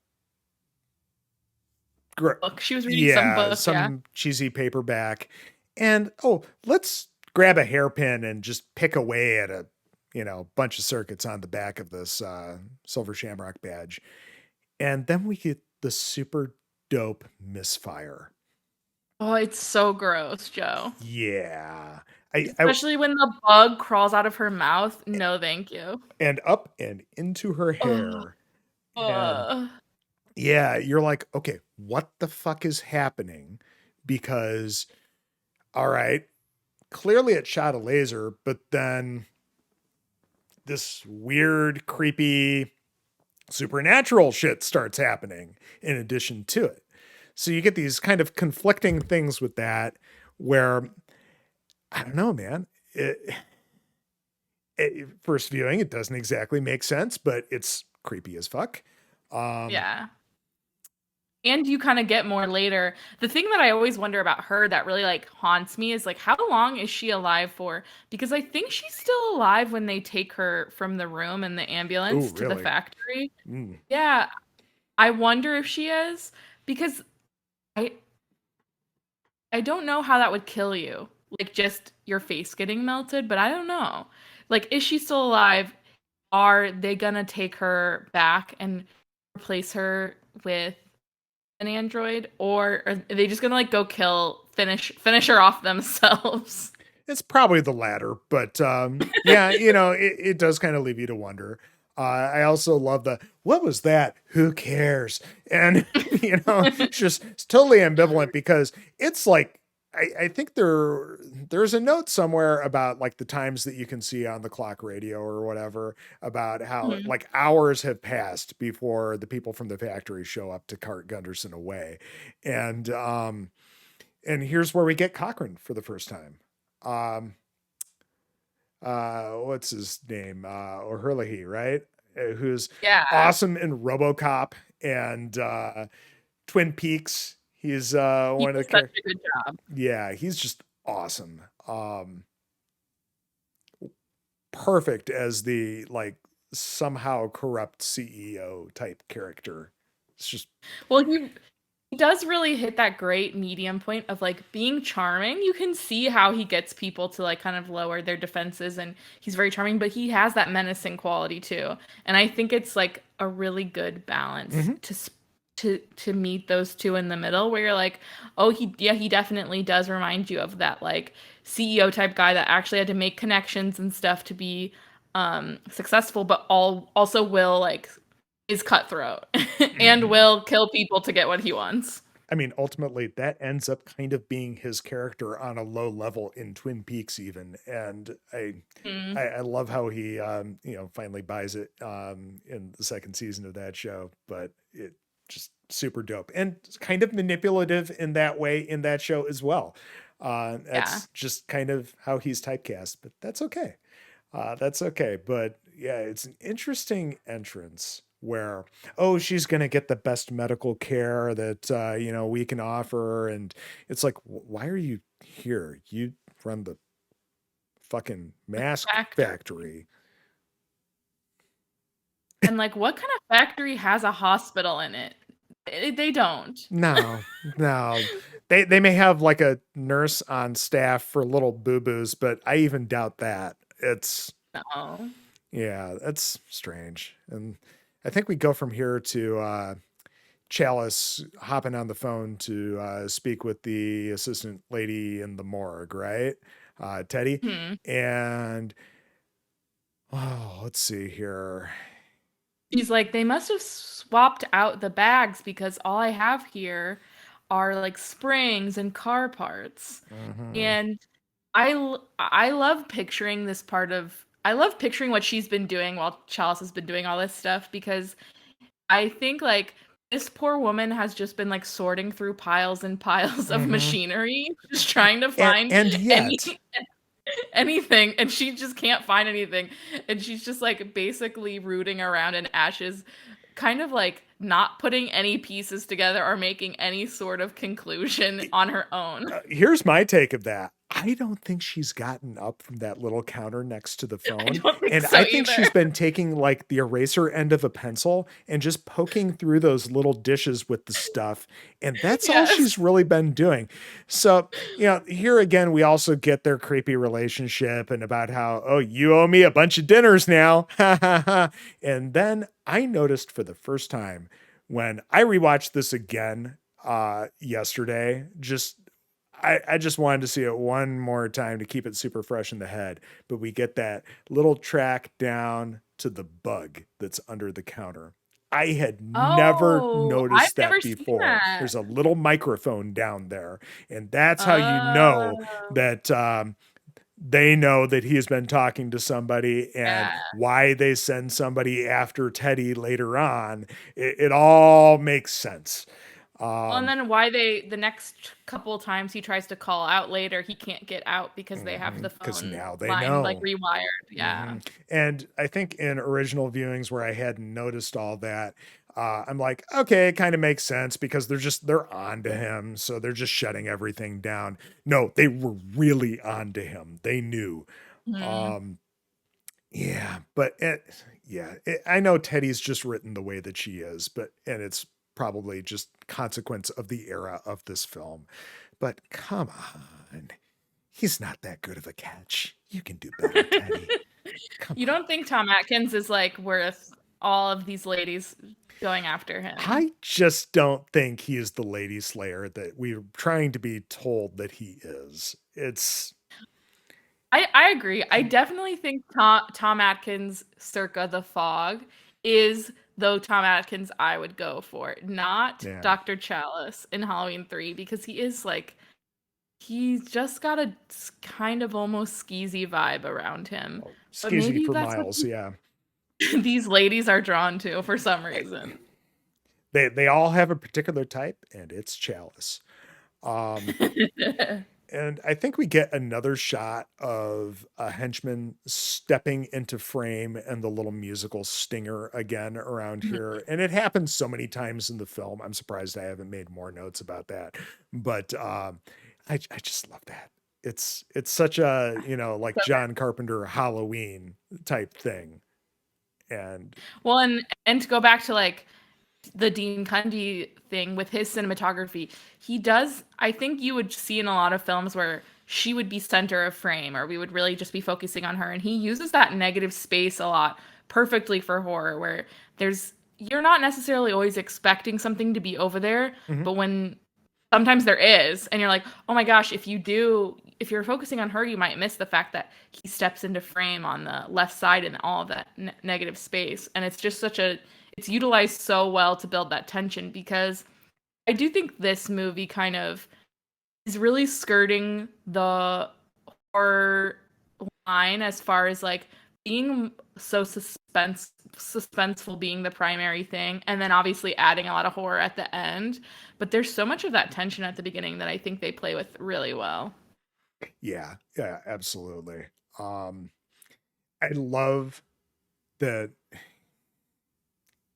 gr- Book. She was reading some yeah, book, yeah. some cheesy paperback. And oh, let's grab a hairpin and just pick away at a, bunch of circuits on the back of this silver shamrock badge. And then we get the super dope misfire. Oh, it's so gross, Joe. Yeah. I Especially when the bug crawls out of her mouth. No, thank you. and up and into her Oh, hair. And uh, yeah, you're like, okay, what the fuck is happening? Because, all right, clearly it shot a laser, but then this weird, creepy, supernatural shit starts happening in addition to it. So you get these kind of conflicting things with that where, I don't know, man. First viewing, it doesn't exactly make sense, but it's creepy as fuck. Um, yeah. And you kind of get more later. The thing that I always wonder about her that really like haunts me is like how long is she alive for? Because I think she's still alive when they take her from the room in the oh, ambulance to the really? factory. Mm. Yeah, I wonder if she is because I I don't know how that would kill you. Like just your face getting melted, but I don't know. Like is she still alive? Are they gonna take her back and replace her with an android, or are they just gonna like go finish her off themselves? It's probably the latter, but yeah, it does kind of leave you to wonder. I also love the what was that? Who cares? And it's totally ambivalent because it's like I think there's a note somewhere about like the times that you can see on the clock radio or whatever about how Mhm. like hours have passed before the people from the factory show up to cart Gunderson away, and here's where we get Cochrane for the first time. Um, what's his name? O'Herlihy, right? Who's Yeah, awesome in RoboCop and Twin Peaks. He's he one of the does such characters. a good job. Yeah, he's just awesome. Perfect as the like somehow corrupt CEO type character. It's just Well, he does really hit that great medium point of like being charming. You can see how he gets people to like kind of lower their defenses and he's very charming, but he has that menacing quality too. And I think it's like a really good balance mhm. to meet those two in the middle where you're like, "Oh, he definitely does remind you of that like CEO type guy that actually had to make connections and stuff to be successful, but also will like is cutthroat and Mhm. will kill people to get what he wants." I mean, ultimately, that ends up kind of being his character on a low level in Twin Peaks, even. And Mm, I love how he, finally buys it in the second season of that show. But it just super dope and kind of manipulative in that way in that show as well. yeah. That's just kind of how he's typecast, but that's okay. That's okay. But yeah, it's an interesting entrance where, oh, she's going to get the best medical care that, we can offer. And it's like, why are you here? You run the fucking mask Factory. factory. And like what kind of factory has a hospital in it? They don't. No, no. They may have like a nurse on staff for little boo-boos, but I even doubt that. It's No. yeah, that's strange. And I think we go from here to Chalice hopping on the phone to speak with the assistant lady in the morgue, right? Teddy. Hmm. And oh, let's see here. She's like, they must have swapped out the bags because all I have here are like springs and car parts. Mhm. And I love picturing this part of I love picturing what she's been doing while Chalice has been doing all this stuff because I think like this poor woman has just been like sorting through piles and piles of Mhm. machinery, just trying to find And any yet, anything, and she just can't find anything. And she's just like basically rooting around in ashes, kind of like not putting any pieces together or making any sort of conclusion on her own. here's my take of that. I don't think she's gotten up from that little counter next to the I phone. don't think And so I think either. she's been taking like the eraser end of a pencil and just poking through those little dishes with the stuff. And that's all Yes. she's really been doing. So, here again, we also get their creepy relationship and about how, oh, you owe me a bunch of dinners now. And then I noticed for the first time when I rewatched this again yesterday, I just wanted to see it one more time to keep it super fresh in the head. But we get that little track down to the bug that's under the counter. I had never Oh, I've noticed never that seen before. that. There's a little microphone down there. And that's how you know Oh, that they know that he has been talking to somebody and yeah. why they send somebody after Teddy later on. It all makes sense. Well, and Um, then the next couple times he tries to call out later, he can't get out because they have the because phone now they line like know. rewired. Yeah. Mhm. And I think in original viewings where I hadn't noticed all that, I'm like, okay, it kind of makes sense because they're on to him, so they're just shutting everything down. No, they were really on to him. They knew. Hmm. Um, yeah, but I know Teddy's just written the way that she is, and it's probably just consequence of the era of this film. But come on, he's not that good of a catch. You can do better, Teddy. Come You on. don't think Tom Atkins is like worth all of these ladies going after him? I just don't think he is the lady slayer that we're trying to be told that he is. It's I agree. I definitely think Tom Atkins circa The Fog is though Tom Atkins I would go for, not yeah, Dr. Chalice in Halloween 3 because he is like he's just got a kind of almost skeezy vibe around him. oh, But skeezy maybe for that's what miles. Yeah, these ladies are drawn to for some Hey, reason. they all have a particular type, and it's Chalice. Um, And I think we get another shot of a henchman stepping into frame and the little musical stinger again around here. And it happens so many times in the film. I'm surprised I haven't made more notes about that. But I just love that. It's such a, like John Carpenter Halloween type thing. And Well, and to go back to like the Dean Cundy thing with his cinematography, he does, I think you would see in a lot of films where she would be center of frame or we would really just be focusing on her. And he uses that negative space a lot perfectly for horror, where you're not necessarily always expecting something to be over there, mhm, but when sometimes there is, and you're like, oh my gosh, if you're focusing on her, you might miss the fact that he steps into frame on the left side in all of that negative space. And it's just it's utilized so well to build that tension because I do think this movie kind of is really skirting the horror line as far as like being so suspenseful being the primary thing and then obviously adding a lot of horror at the end, but there's so much of that tension at the beginning that I think they play with really well. yeah, yeah, absolutely. Um, I love that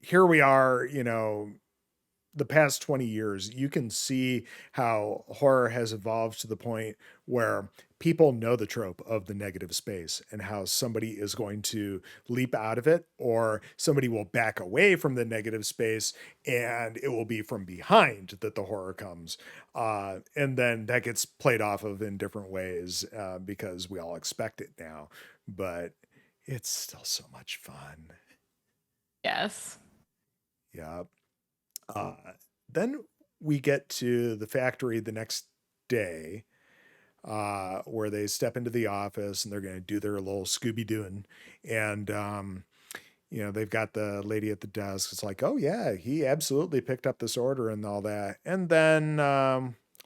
here we are, the past 20 years, you can see how horror has evolved to the point where people know the trope of the negative space and how somebody is going to leap out of it, or somebody will back away from the negative space and it will be from behind that the horror comes. And then that gets played off of in different ways because we all expect it now, but it's still so much fun. Yes. Yeah. Uh, then we get to the factory the next day, where they step into the office and they're going to do their little Scooby Dooing. And, they've got the lady at the desk. It's like, oh, yeah, he absolutely picked up this order and all that. And then,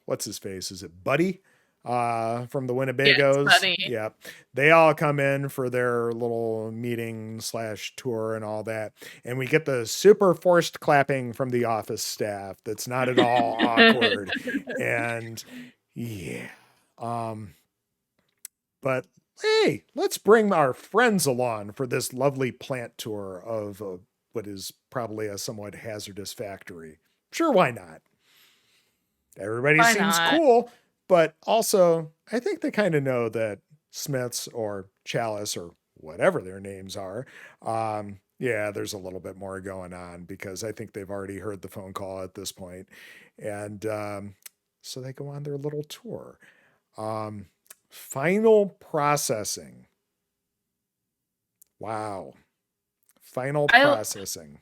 what's his face? Is it Buddy? From the Yes, Winnebagos. buddy. Yeah. They all come in for their little meeting / tour and all that. And we get the super forced clapping from the office staff. That's not at all awkward. And yeah. But hey, let's bring our friends along for this lovely plant tour of what is probably a somewhat hazardous factory. Sure, why not? Everybody Why seems not? cool, but also I think they kind of know that Smiths or Chalice or whatever their names are, yeah, there's a little bit more going on because I think they've already heard the phone call at this point. And so they go on their little tour. Um, Final processing. Wow. Final I processing.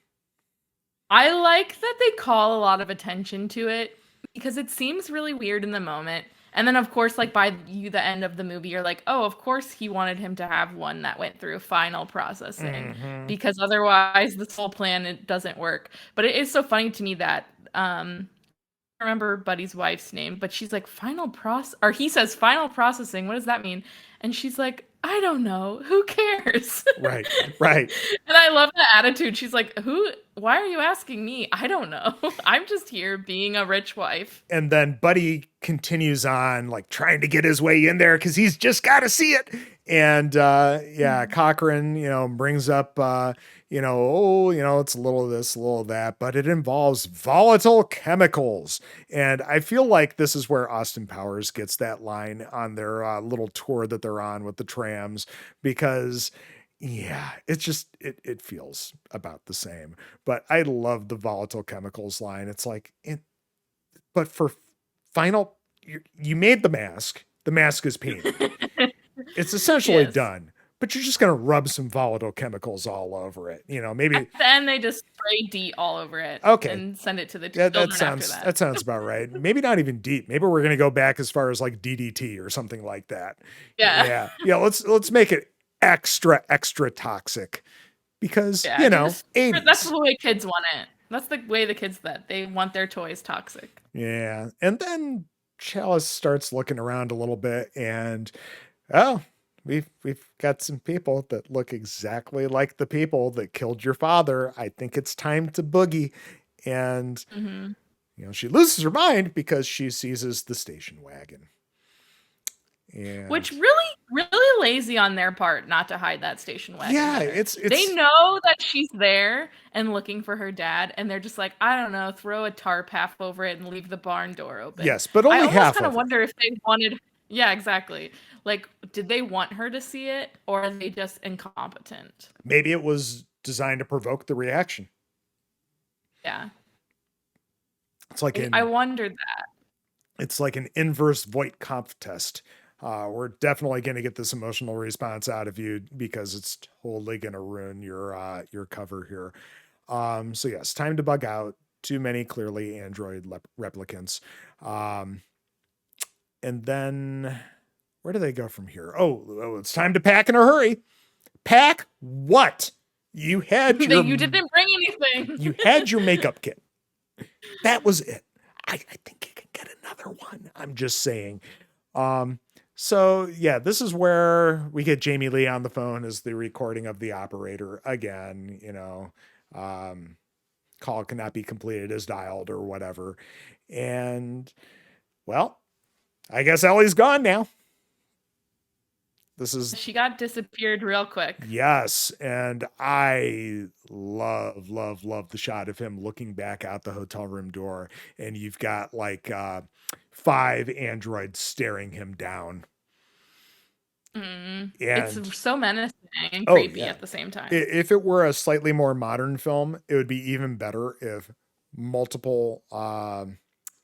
I like that they call a lot of attention to it because it seems really weird in the moment. And then of course like by the end of the movie you're like, "Oh, of course he wanted him to have one that went through final processing Mm-hmm. because otherwise this whole plan it doesn't work." But it is so funny to me that I remember Buddy's wife's name, but she's like final process or he says final processing. What does that mean? And she's like, I don't know. Who cares? Right, right. And I love that attitude. She's like, "Who? Why are you asking me? I don't know. I'm just here being a rich wife." And then Buddy continues on, like trying to get his way in there because he's just got to see it. And yeah, Cochran, brings up, oh, it's a little of this, a little of that, but it involves volatile chemicals. And I feel like this is where Austin Powers gets that line on their little tour that they're on with the trams, because yeah, it's just, it feels about the same. But I love the volatile chemicals line. It's like, but for final, you made the mask. The mask is painted. It's essentially Yes. done, but you're just going to rub some volatile chemicals all over it. Maybe. At the end, they just spray DEET all over it Okay. and send it to the Yeah, children after that. that sounds about right. Maybe not even deep. Maybe we're going to go back as far as like DDT or something like that. Yeah. Yeah. Yeah. Let's make it extra toxic because, Yeah. 80s. That's the way kids want it. That's the way the kids that they want their toys toxic. Yeah. And then Chalice starts looking around a little bit and, oh, we've got some people that look exactly like the people that killed your father. I think it's time to boogie. And, she loses her mind because she seizes the station wagon. And Which really lazy on their part not to hide that station wagon. yeah, better. it's They know that she's there and looking for her dad, and they're just like, I don't know, throw a tarp half over it and leave the barn door open. Yes, but only I half almost kind of of it. wonder if they wanted. Yeah, exactly. Like, did they want her to see it, or are they just incompetent? Maybe it was designed to provoke the reaction. Yeah. It's like I wondered that. It's like an inverse Voight-Kampff test. We're definitely going to get this emotional response out of you because it's totally going to ruin your cover here. So yes, time to bug out. Too many clearly android replicants. And then where do they go from here? Oh, it's time to pack in a hurry. Pack what? You had your You didn't bring anything. You had your makeup kit. That was it. I think you can get another one. I'm just saying. So yeah, this is where we get Jamie Lee on the phone as the recording of the operator again, call cannot be completed as dialed or whatever. And well, I guess Ellie's gone now. She got disappeared real quick. Yes, and I love the shot of him looking back out the hotel room door, and you've got like 5 androids staring him down. It's And so menacing and oh creepy yeah, at the same time. if it were a slightly more modern film, it would be even better if multiple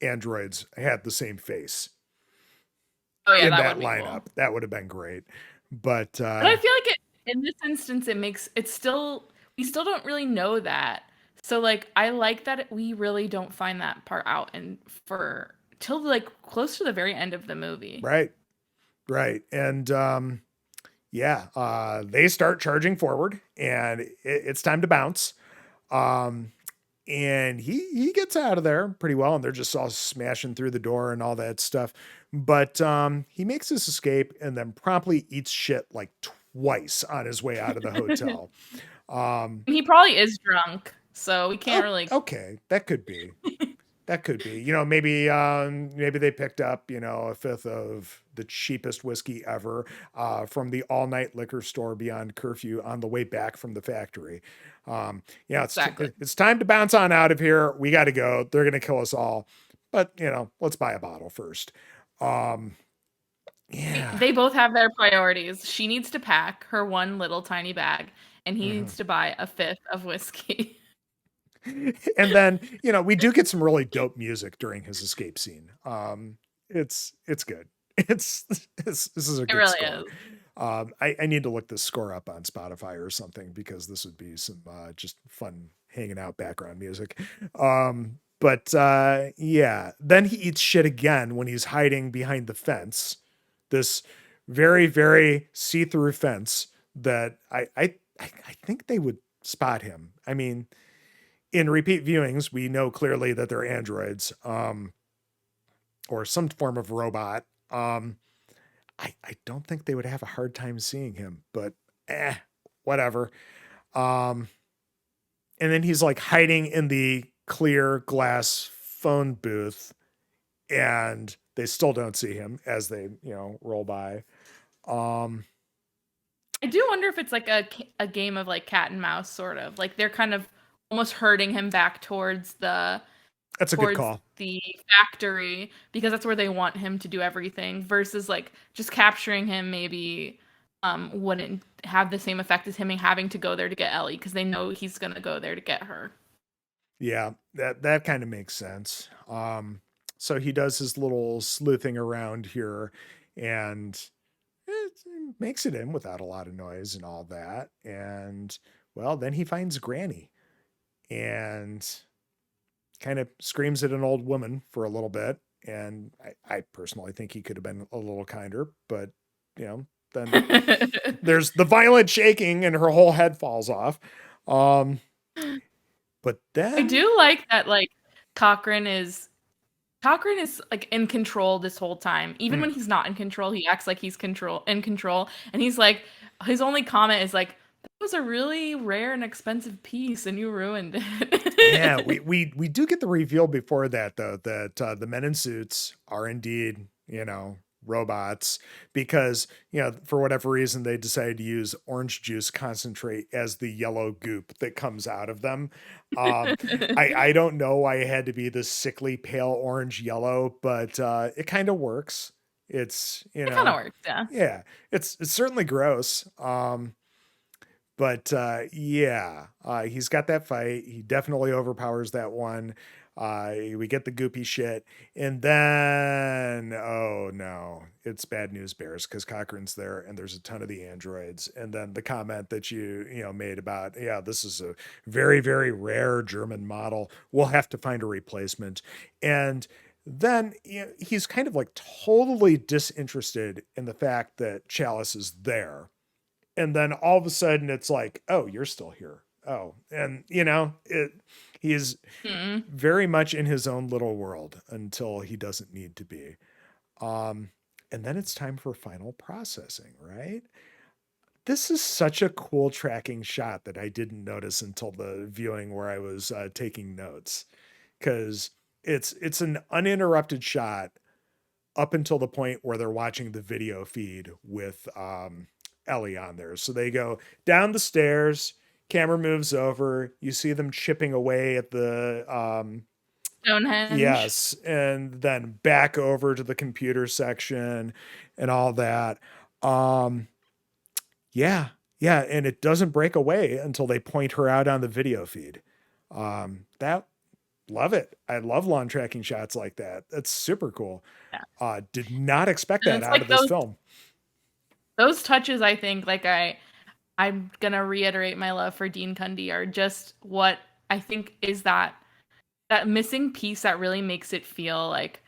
androids had the same face Oh yeah, in that that would be cool. lineup. That would have been great. But But I feel like in this instance, it's still, we still don't really know that. So like, I like that we really don't find that part out and for till like close to the very end of the movie. right, right. And yeah, they start charging forward, and it's time to bounce. Um, and he gets out of there pretty well, and they're just all smashing through the door and all that stuff. But he makes his escape and then promptly eats shit like twice on his way out of the And hotel. Um, he probably is drunk, so we can't oh, really. okay, that could be. That could be. Maybe they picked up, a fifth of the cheapest whiskey ever from the all night liquor store beyond curfew on the way back from the factory. Yeah, Exactly. it's time to bounce on out of here. We got to go. They're gonna kill us all. But let's buy a bottle first. Um, yeah. They both have their priorities. She needs to pack her one little tiny bag, and he Mhm. needs to buy a fifth of whiskey. And then we do get some really dope music during his escape scene. It's good. This is a It good really score. is. I need to look this score up on Spotify or something because this would be some just fun hanging out background music. But yeah, then he eats shit again when he's hiding behind the fence. This very, very see-through fence that I think they would spot him. I mean, in repeat viewings, we know clearly that they're androids, or some form of robot. I don't think they would have a hard time seeing him, but whatever. Um, and then he's like hiding in the clear glass phone booth, and they still don't see him as they, roll by. Um, I do wonder if it's like a game of like cat and mouse, sort of. Like they're kind of almost herding him back that's a good towards call. the factory because that's where they want him to do everything versus like just capturing him maybe wouldn't have the same effect as him having to go there to get Ellie because they know he's gonna go there to get her. Yeah, that kind of makes sense. So he does his little sleuthing around here, and it makes it in without a lot of noise and all that. And well, then he finds Granny and kind of screams at an old woman for a little bit. And I personally think he could have been a little kinder, but then there's the violent shaking and her whole head falls off. Um, but I then, do like that like Cochrane is Cochrane is like in control this whole time. Even mm, when he's not in control, he acts like he's in control. And he's like his only comment is like, that was a really rare and expensive piece and you ruined yeah, it. we do get the reveal before that though that the men in suits are indeed robots because for whatever reason they decided to use orange juice concentrate as the yellow goop that comes out of them. I don't know why it had to be this sickly pale orange yellow, but it kind of works. It's It kind of works, yeah. yeah, it's certainly gross. But yeah, he's got that fight. He definitely overpowers that one. We get the goopy shit, and then oh no, it's bad news bears because Cochrane's there, and there's a ton of the androids. And then the comment that you made about this is a very very rare German model. We'll have to find a replacement, and then he's kind of like totally disinterested in the fact that Chalice is there, and then all of a sudden it's like, oh, you're still here. Oh, and he is Mm. very much in his own little world until he doesn't need to be. um and then it's time for final processing, right? This is such a cool tracking shot that I didn't notice until the viewing where I was taking notes, because it's an uninterrupted shot up until the point where they're watching the video feed with Ellie on there. So they go down the stairs, camera moves over, you see them chipping away at the Stonehenge. yes, and then back over to the computer section and all that. Um, yeah, yeah, and it doesn't break away until they point her out on the video feed. That love it. I love lawn tracking shots like that. That's super cool. Yeah. Did not expect And that it's out like of this film. those touches, I think, like I'm gonna reiterate my love for Dean Cundy are just what I think is that missing piece that really makes it feel like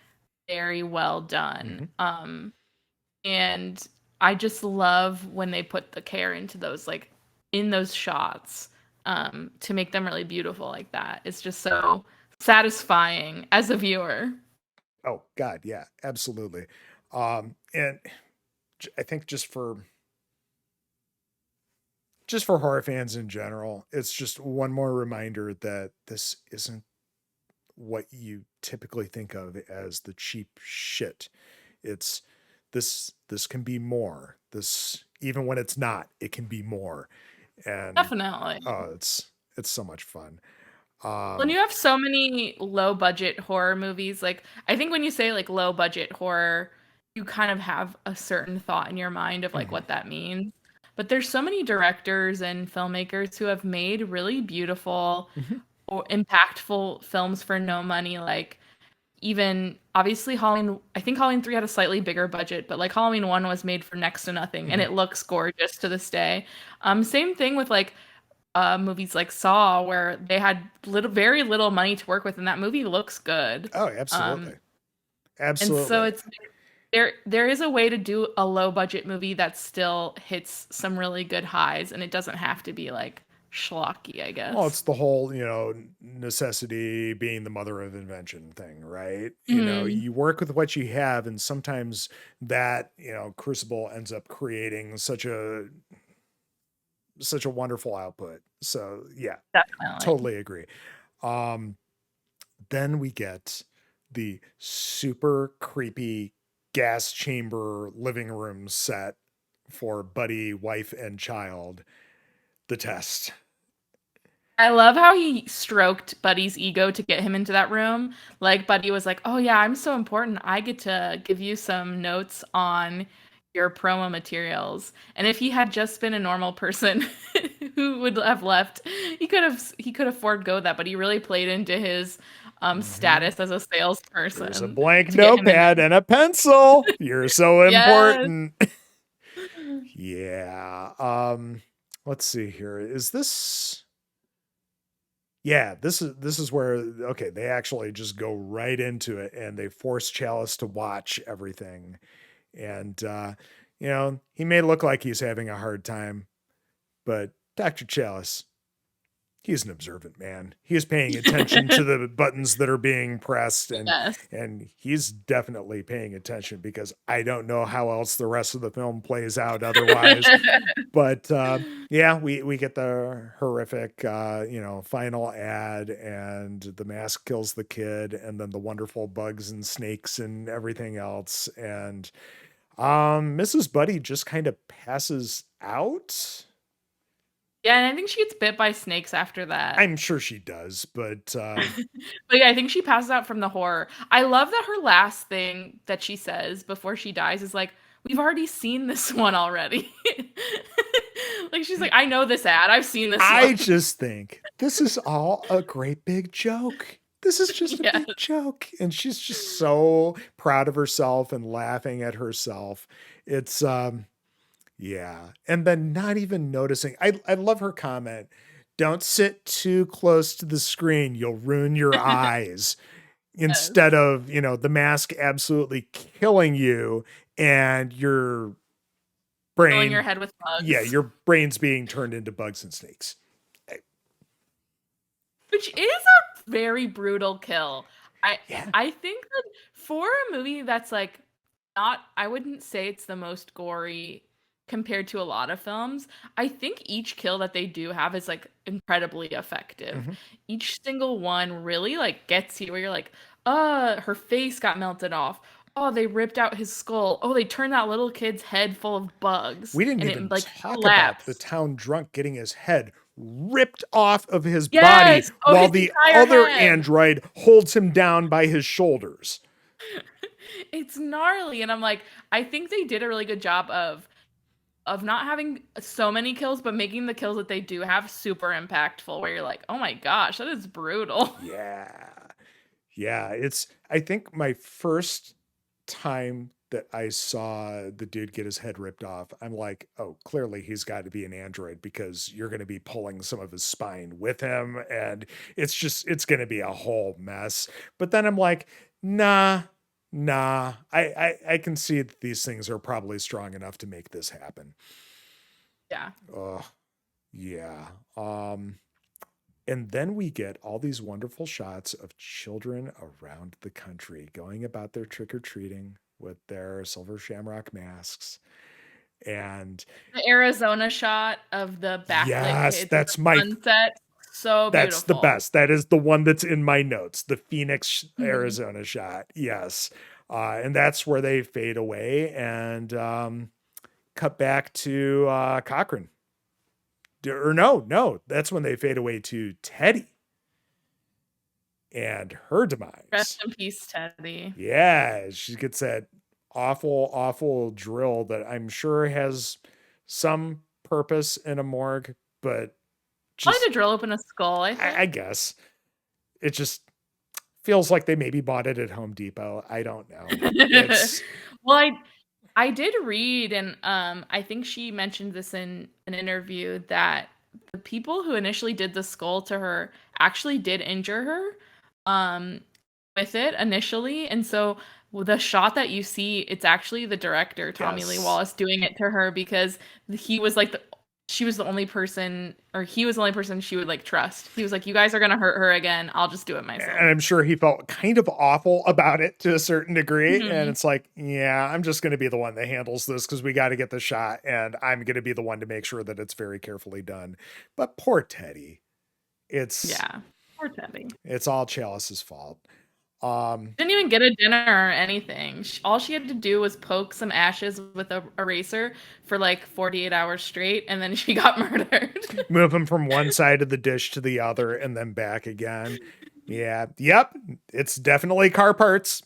very well done. Mm-hmm. And I just love when they put the care into those like in those shots to make them really beautiful like that. It's just so satisfying as a viewer. Oh God, yeah, absolutely. And I think just for horror fans in general, it's just one more reminder that this isn't what you typically think of as the cheap shit. It's this can be more. This, even when it's not, it can be more. And Definitely. oh, it's so much fun. When Um you have so many low budget horror movies, like I think when you say like low budget horror, you kind of have a certain thought in your mind of like mhm, what that means. But there's so many directors and filmmakers who have made really beautiful mhm, or impactful films for no money. Like even obviously Halloween, I think Halloween 3 had a slightly bigger budget, but like Halloween 1 was made for next to nothing and mhm. it looks gorgeous to this day. Same thing with like movies like Saw, where they had very little money to work with, and that movie looks good. Oh, Um, absolutely. and so Absolutely. it's there is a way to do a low budget movie that still hits some really good highs, and it doesn't have to be like schlocky, I Well, guess. it's the whole, necessity being the mother of invention thing, right? Hmm. You work with what you have, and sometimes that, crucible ends up creating such a wonderful output. So yeah, Definitely. totally agree. Um, then we get the super creepy gas chamber living room set for Buddy, wife, and child. The test. I love how he stroked Buddy's ego to get him into that room. Like Buddy was like, "Oh yeah, I'm so important. I get to give you some notes on your promo materials." And if he had just been a normal person who would have left, he could have forego that, but he really played into his Mm-hmm. status as a Here's a salesperson blank to get him in notepad there. and a pencil. You're so Yes. important. Yeah. Let's see here. Is this Yeah, this is where okay, they actually just go right into it and they force Chalice to watch everything. And he may look like he's having a hard time, but Dr. Chalice, he's an observant man. He is paying attention to the buttons that are being pressed, and Yes. he's definitely paying attention because I don't know how else the rest of the film plays out otherwise. But yeah, we get the horrific final ad, and the mask kills the kid, and then the wonderful bugs and snakes and everything else, and Mrs. Buddy just kind of passes out. Yeah, and I think she gets bit by snakes after that. I'm sure she does, but But yeah, I think she passes out from the horror. I love that her last thing that she says before she dies is like, "We've already seen this one already." Like she's like, "I know this ad. I've seen this I one." just think this is all a great big joke. This is just a Yes. big joke. And she's just so proud of herself and laughing at herself. It's yeah. And then not even noticing. I love her comment. Don't sit too close to the screen. You'll ruin your eyes. Yes. Instead of, the mask absolutely killing you and your Filling your brain, head with yeah, bugs. your brain's being turned into bugs and snakes. Which is a very brutal kill. I Yeah. I think that for a movie that's like not I wouldn't say it's the most gory compared to a lot of films. I think each kill that they do have is like incredibly effective. Mm-hmm. Each single one really like gets you where you're like, her face got melted off. Oh, they ripped out his skull. Oh, they turned that little kid's head full of bugs We didn't and it even like talk about the collapsed. town drunk getting his head ripped off of his body Yes. Oh, while his the entire other head. android holds him down by his shoulders. It's gnarly. And I'm like, I think they did a really good job of of not having so many kills, but making the kills that they do have super impactful, where you're like, oh my gosh, that is brutal. Yeah. Yeah, I think my first time that I saw the dude get his head ripped off, I'm like, oh, clearly he's got to be an android because you're going to be pulling some of his spine with him. And it's going to be a whole mess. But then I'm like, nah, nah, I can see that these things are probably strong enough to make this happen. Yeah. Oh, yeah. And then we get all these wonderful shots of children around the country going about their trick or treating with their silver shamrock masks. And The Arizona shot of the backlit yes, kids in the sunset, so that's the beautiful. best. That is the one that's in my notes, the Phoenix, Mhm. Arizona shot. Yes. And that's where they fade away and cut back to Cochrane. Or no, that's when they fade away to Teddy and her Rest demise. in peace, Teddy. Yeah, she gets that awful drill that I'm sure has some purpose in a morgue, but Probably just to drill open a skull, I I think. guess it just feels like they maybe bought it at Home Depot. I don't know. It's Well, I did read, and I think she mentioned this in an interview, that the people who initially did the skull to her actually did injure her um, with it initially, and so the shot that you see, it's actually the director Tommy Lee yes. Wallace doing it to her because he was like she was the only person, or he was the only person she would like trust. He was like, "You guys are gonna hurt her again. I'll just do it And myself." I'm sure he felt kind of awful about it to a certain degree. And Hmm. it's like, yeah, I'm just going to be the one that handles this because we got to get the shot. And I'm going to be the one to make sure that it's very carefully done. But poor Teddy, it's Yeah, poor Teddy. it's all Chalice's fault. Um, Didn't even get a dinner or anything. All she had to do was poke some ashes with a eraser for like 48 hours straight, and then she got murdered. Move him from one side of the dish to the other and then back again. Yeah. Yep. It's definitely car parts.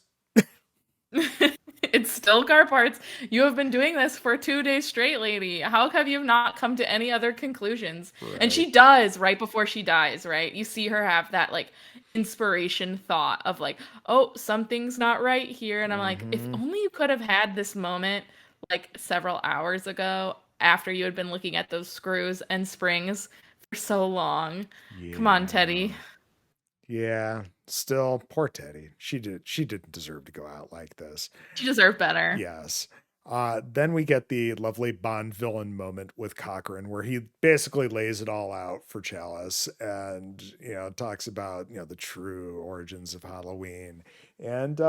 It's still car parts. You have been doing this for 2 days straight, lady. How have you not come to any other conclusions? And Right. she does right before she dies, right? You see her have that like inspiration thought of like, oh, something's not right here. And I'm like, if Mm-hmm. only you could have had this moment like several hours ago after you had been looking at those screws and springs for so long. Come on, Yeah. Teddy. Yeah. Still, poor Teddy. She didn't deserve to go out like this. She deserved better. Yes. Then we get the lovely Bond villain moment with Cochrane, where he basically lays it all out for Chalice and, talks about, the true origins of Halloween. And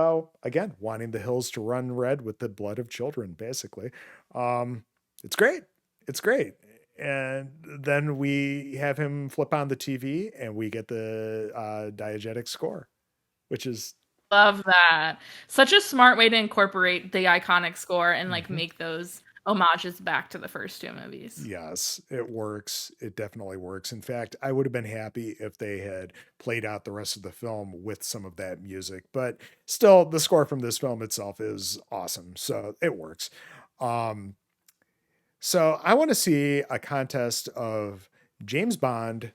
again, wanting the hills to run red with the blood of children, basically. It's great. It's great. And then we have him flip on the TV and we get the diegetic score, which is. Love that. Such a smart way to incorporate the iconic score and like Mhm. make those homages back to the first two movies. Yes, it works. It definitely works. In fact, I would have been happy if they had played out the rest of the film with some of that music, but still, the score from this film itself is awesome. So it works. Um, so I want to see a contest of James Bond,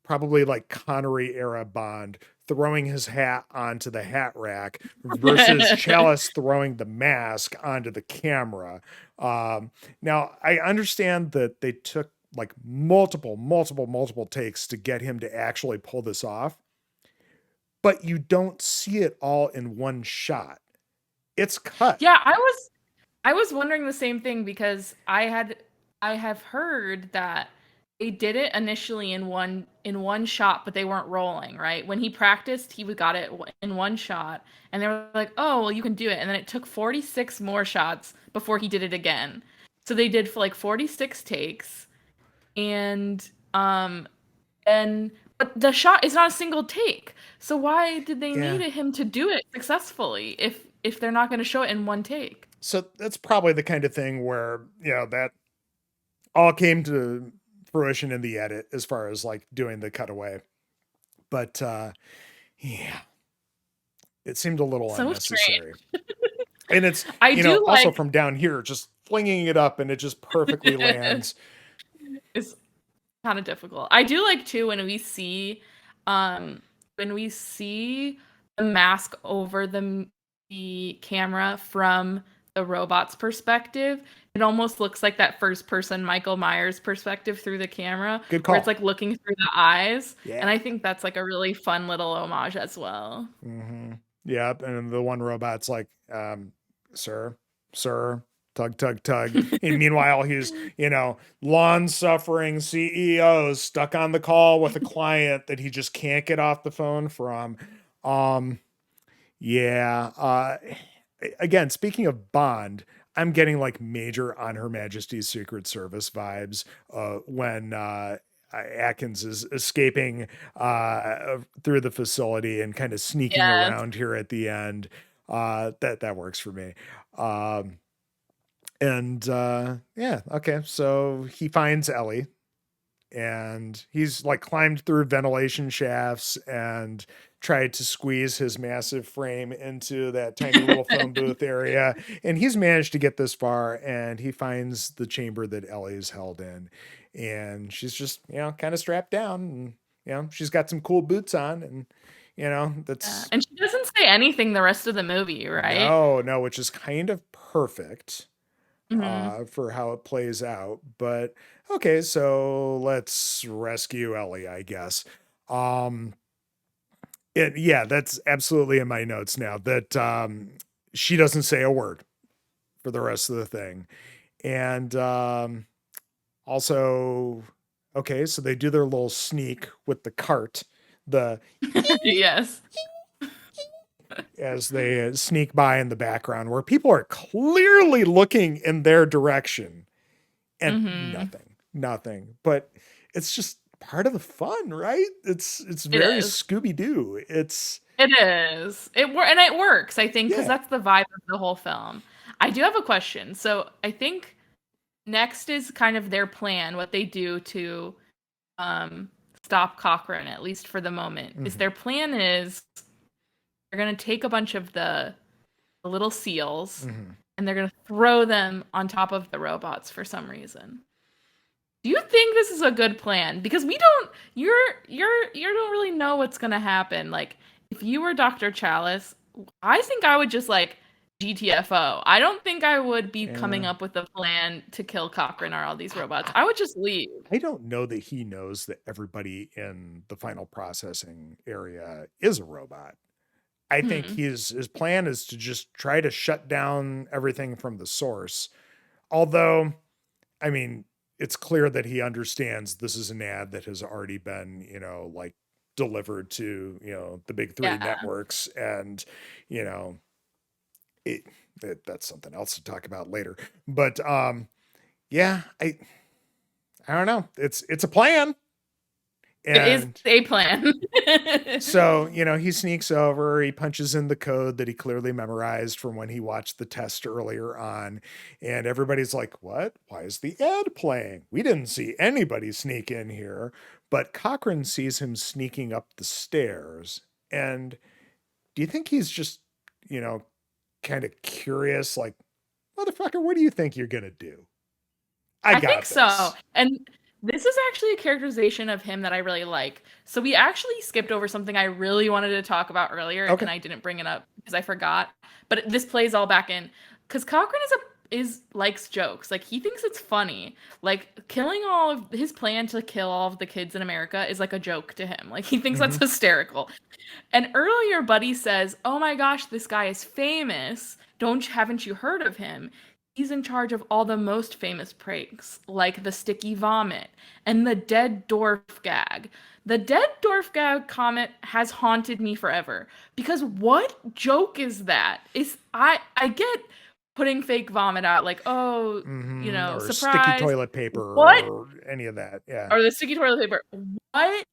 probably like Connery era Bond, throwing his hat onto the hat rack versus Chalice throwing the mask onto the camera. Now, I understand that they took like multiple takes to get him to actually pull this off, but you don't see it all in one shot. It's cut. Yeah, I was wondering the same thing because I have heard that they did it initially in one shot, but they weren't rolling, right? When he practiced, he got it in one shot, and they were like, "Oh, well, you can do it." And then it took 46 more shots before he did it again. So they did for like 46 takes, and and but the shot is not a single take. So why did they Yeah. need him to do it successfully if they're not going to show it in one take? So that's probably the kind of thing where, that all came to fruition in the edit as far as like doing the cutaway. But yeah, it seemed a little So strange. unnecessary. And it's, I do also like from down here, just flinging it up and it just perfectly lands. It's kind of difficult. I do like too when we see the mask over the camera from the robot's perspective, it almost looks like that first person Michael Myers perspective through the camera, Good where it's call. like looking through the eyes. And Yeah. I think that's like a really fun little homage as well. Mm-hmm. Yep. And the one robot's like, sir, sir, tug, tug, tug. And meanwhile, he's, long suffering CEO stuck on the call with a client that he just can't get off the phone from. Um, yeah. Again, speaking of Bond, I'm getting like major On Her Majesty's Secret Service vibes when Atkins is escaping through the facility and kind of sneaking Yes. around here at the end. That works for me. Um, and yeah, okay. So he finds Ellie and he's like climbed through ventilation shafts and tried to squeeze his massive frame into that tiny little phone booth area. And he's managed to get this far and he finds the chamber that Ellie's held in. And she's just, kind of strapped down and, she's got some cool boots on and, Yeah. that's And she doesn't say anything the rest of the movie, right? no, which is kind of perfect Hmm. for how it plays out. But okay, so let's rescue Ellie, I guess. Um, yeah, that's absolutely in my notes now that she doesn't say a word for the rest of the thing. And also, okay, so they do their little sneak with the cart, the Yes. as they sneak by in the background where people are clearly looking in their direction and Hmm. nothing. But it's just part of the fun, right? It's It very is. Scooby-Doo. It's It is. And it works, I think, because yeah. that's the vibe of the whole film. I do have a question. So I think next is kind of their plan, what they do to um stop Cochrane, at least for the moment. Is Mhm, their plan is they're gonna take a bunch of the little seals mhm. and they're gonna throw them on top of the robots for some reason. Do you think this is a good plan? Because we don't you don't really know what's gonna happen. Like if you were Dr. Chalice, I think I would just like GTFO. I don't think I would be coming Yeah. up with a plan to kill Cochrane or all these robots. I would just leave. I don't know that he knows that everybody in the final processing area is a robot. I think Hmm. his plan is to just try to shut down everything from the source. Although, I mean, it's clear that he understands this is an ad that has already been, like delivered to, the big three Yeah. networks and, you know, it, that's something else to talk about later. But yeah, I don't know. It's a plan. It is And a plan. so, he sneaks over, he punches in the code that he clearly memorized from when he watched the test earlier on. And everybody's like, what? Why is the ad playing? We didn't see anybody sneak in here. But Cochrane sees him sneaking up the stairs. And do you think he's just, you know, kind of curious? Like, motherfucker, what do you think you're going to do? I I think got so. this. And this is actually a characterization of him that I really like. So we actually skipped over something I really wanted to talk about earlier, Okay. and I didn't bring it up because I forgot. But this plays all back in because Cochrane is likes jokes. Like he thinks it's funny. Like killing all of his plan to kill all of the kids in America is like a joke to him. Like he thinks that's Hmm. hysterical. And earlier, Buddy says, "Oh my gosh, this guy is famous. Haven't you heard of him? He's in charge of all the most famous pranks, like the sticky vomit and the dead dwarf gag. The dead dwarf gag comment has haunted me forever because what joke is that? Is I get putting fake vomit out like, oh, Or sticky surprise. toilet paper What or any of that. Yeah. or the sticky toilet paper? What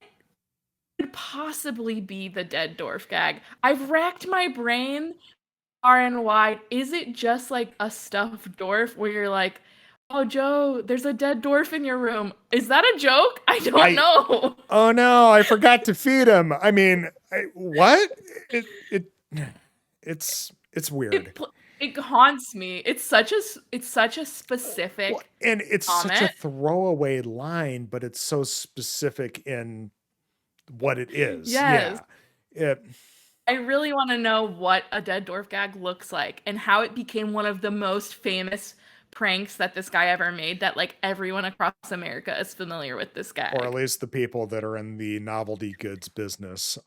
could possibly be the dead dwarf gag? I've racked my brain far and wide. Is it just like a stuffed dwarf where you're like, oh, Joe, there's a dead dwarf in your room? Is that a joke? I don't I know. Oh no, I forgot to feed him. I mean, what? It it's It, weird. It haunts me. It's such a Well, specific and it's such a comment. throwaway line, but it's so specific in what it is. Yes. Yeah. It, I really want to know what a dead dwarf gag looks like and how it became one of the most famous pranks that this guy ever made, that like everyone across America is familiar with this or at gag. least the people that are in the novelty goods business.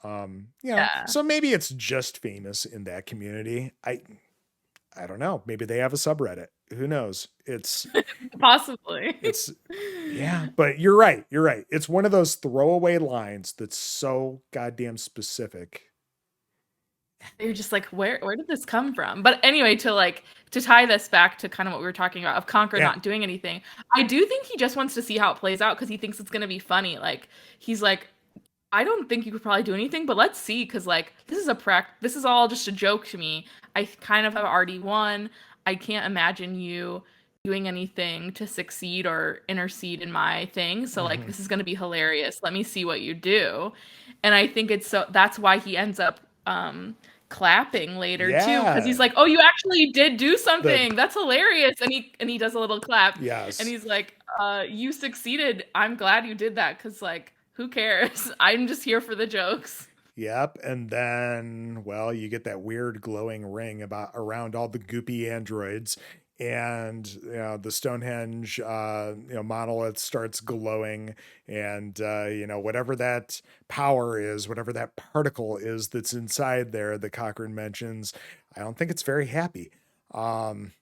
Yeah. So maybe it's just famous in that community. I don't know. Maybe they have a subreddit. Who knows? Possibly. It's yeah, but you're right. You're right. It's one of those throwaway lines that's so goddamn specific. You're just like, where did this come from? But anyway, to tie this back to kind of what we were talking about of Conquer Yeah. not doing anything, I do think he just wants to see how it plays out because he thinks it's gonna be funny. Like he's like, I don't think you could probably do anything, but let's see, because like this is all just a joke to me. I kind of have already won. I can't imagine you doing anything to succeed or intercede in my thing. So like Hmm. this is gonna be hilarious. Let me see what you do. And I think it's so that's why he ends up clapping later too, because Yeah. he's like, oh, you actually did do The something. That's hilarious. And he does a little clap and yes. he's like, you succeeded. I'm glad you did that because like who cares? I'm just here for the jokes. Yep. And then, well, you get that weird glowing ring about around all the goopy androids. And the Stonehenge monolith starts glowing, and whatever that power is, whatever that particle is that's inside there that Cochrane mentions, I don't think it's very happy. Um,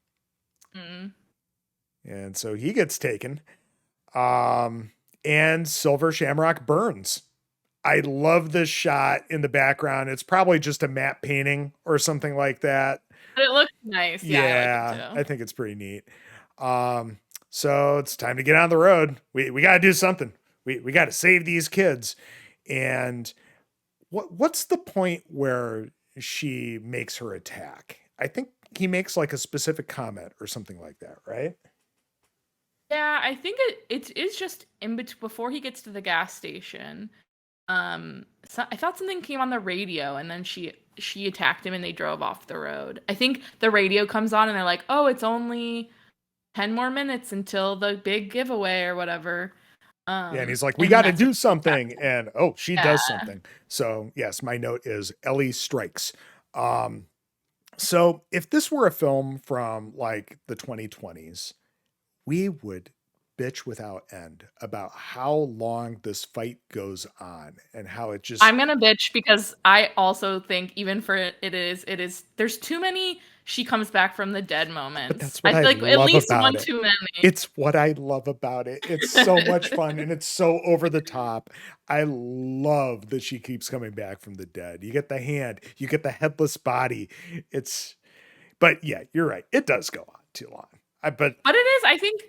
Mm. and so he gets taken. Um, and Silver Shamrock burns. I love this shot in the background. It's probably just a matte painting or something like that. But it looks nice. Yeah, I like it Yeah, I too. think it's pretty neat. Um, so it's time to get on the road. We got to do something. We got to save these kids. And what's the point where she makes her attack? I think he makes like a specific comment or something like that, right? Yeah, I think it is just before he gets to the gas station. I thought something came on the radio and then she attacked him and they drove off the road. I think the radio comes on and they're like, "Oh, it's only 10 more minutes until the big giveaway or whatever." Yeah, and he's like, we And then got to that's when do she attacks something. him. And oh, she does Yeah. something. So, yes, my note is Ellie strikes. Um, so, if this were a film from like the 2020s, we would bitch without end about how long this fight goes on and how it just, I'm gonna bitch because I also think even for it is there's too many she comes back from the dead but moments. that's I what I feel like at love least about one it. too many. It's what I love about it. It's so much fun and it's so over the top. I love that she keeps coming back from the dead. You get the hand, you get the headless body. It's, but yeah, you're right. It does go on too long. But But it is, I think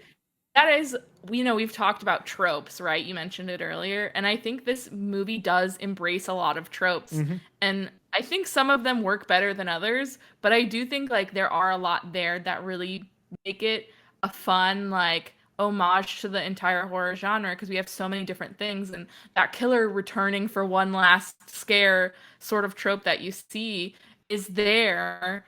that is, we've talked about tropes, right? You mentioned it earlier. And I think this movie does embrace a lot of tropes. mhm. And I think some of them work better than others. But I do think like there are a lot there that really make it a fun, like, homage to the entire horror genre because we have so many different things. And that killer returning for one last scare sort of trope that you see is there.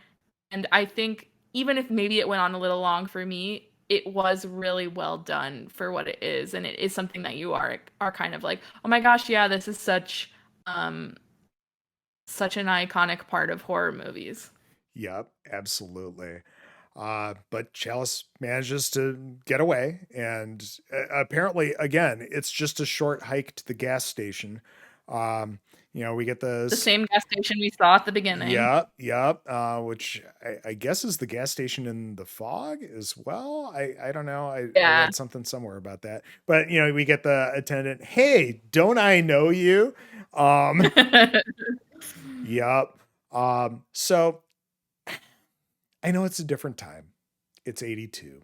And I think even if maybe it went on a little long for me, it was really well done for what it is, and it is something that you are kind of like, oh my gosh, yeah, this is um such an iconic part of horror movies. Yep, absolutely. But Chalice manages to get away, and apparently, again, it's just a short hike to the gas station. Um, we get The this. same gas station we saw at the beginning. Yep, yep. Which I guess is the gas station in the fog as well. I don't know. I Yeah. read something somewhere about that. But we get the attendant. Hey, don't I know you? Um, yep. So I know it's a different time. It's 82.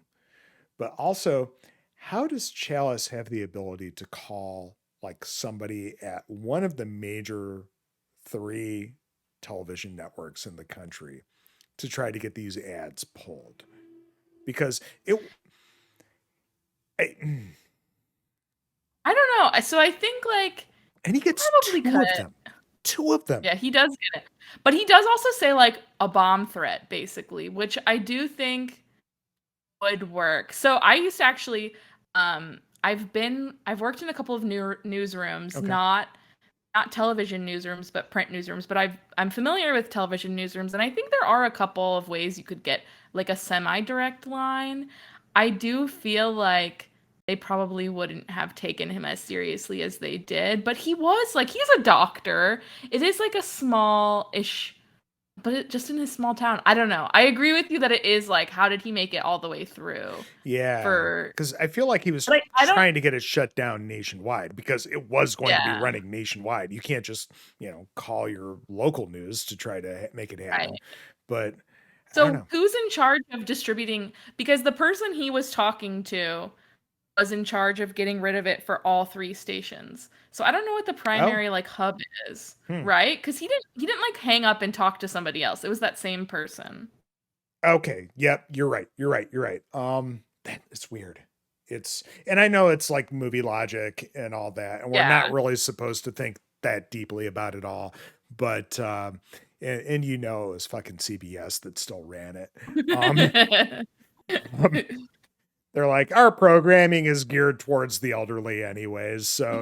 But also, how does Chalice have the ability to call like somebody at one of the major three television networks in the country to try to get these ads pulled? Because I, I don't know. So I think like and he he gets probably two of could. them. Two of them. Yeah, he does get it. But he does also say like a bomb threat, basically, which I do think would work. So I used to actually, I've worked in a couple of newsrooms, Okay. not television newsrooms, but print newsrooms. But I'm familiar with television newsrooms, and I think there are a couple of ways you could get like a semi-direct line. I do feel like they probably wouldn't have taken him as seriously as they did, but he was like he's a doctor. It is like a small-ish, but just in his small town. I don't know. I agree with you that it is like how did he make it all the way through Yeah, for because I feel like he was like I don't trying to get it shut down nationwide because it was going to be yeah, running nationwide. You can't just, call your local news to try to make it right. happen. But I don't So know. who's in charge of distributing? Because the person he was talking to was in charge of getting rid of it for all three stations. So I don't know what the Oh, primary like hub is, hmm. right? Because he didn't like hang up and talk to somebody else. It was that same person. Okay. Yep. You're right. You're right. You're right. It's weird. And I know it's like movie logic and all that, and we're not Yeah. really supposed to think that deeply about it all. But and it was fucking CBS that still ran it. Um, um, they're like, our programming is geared towards the elderly, anyways. So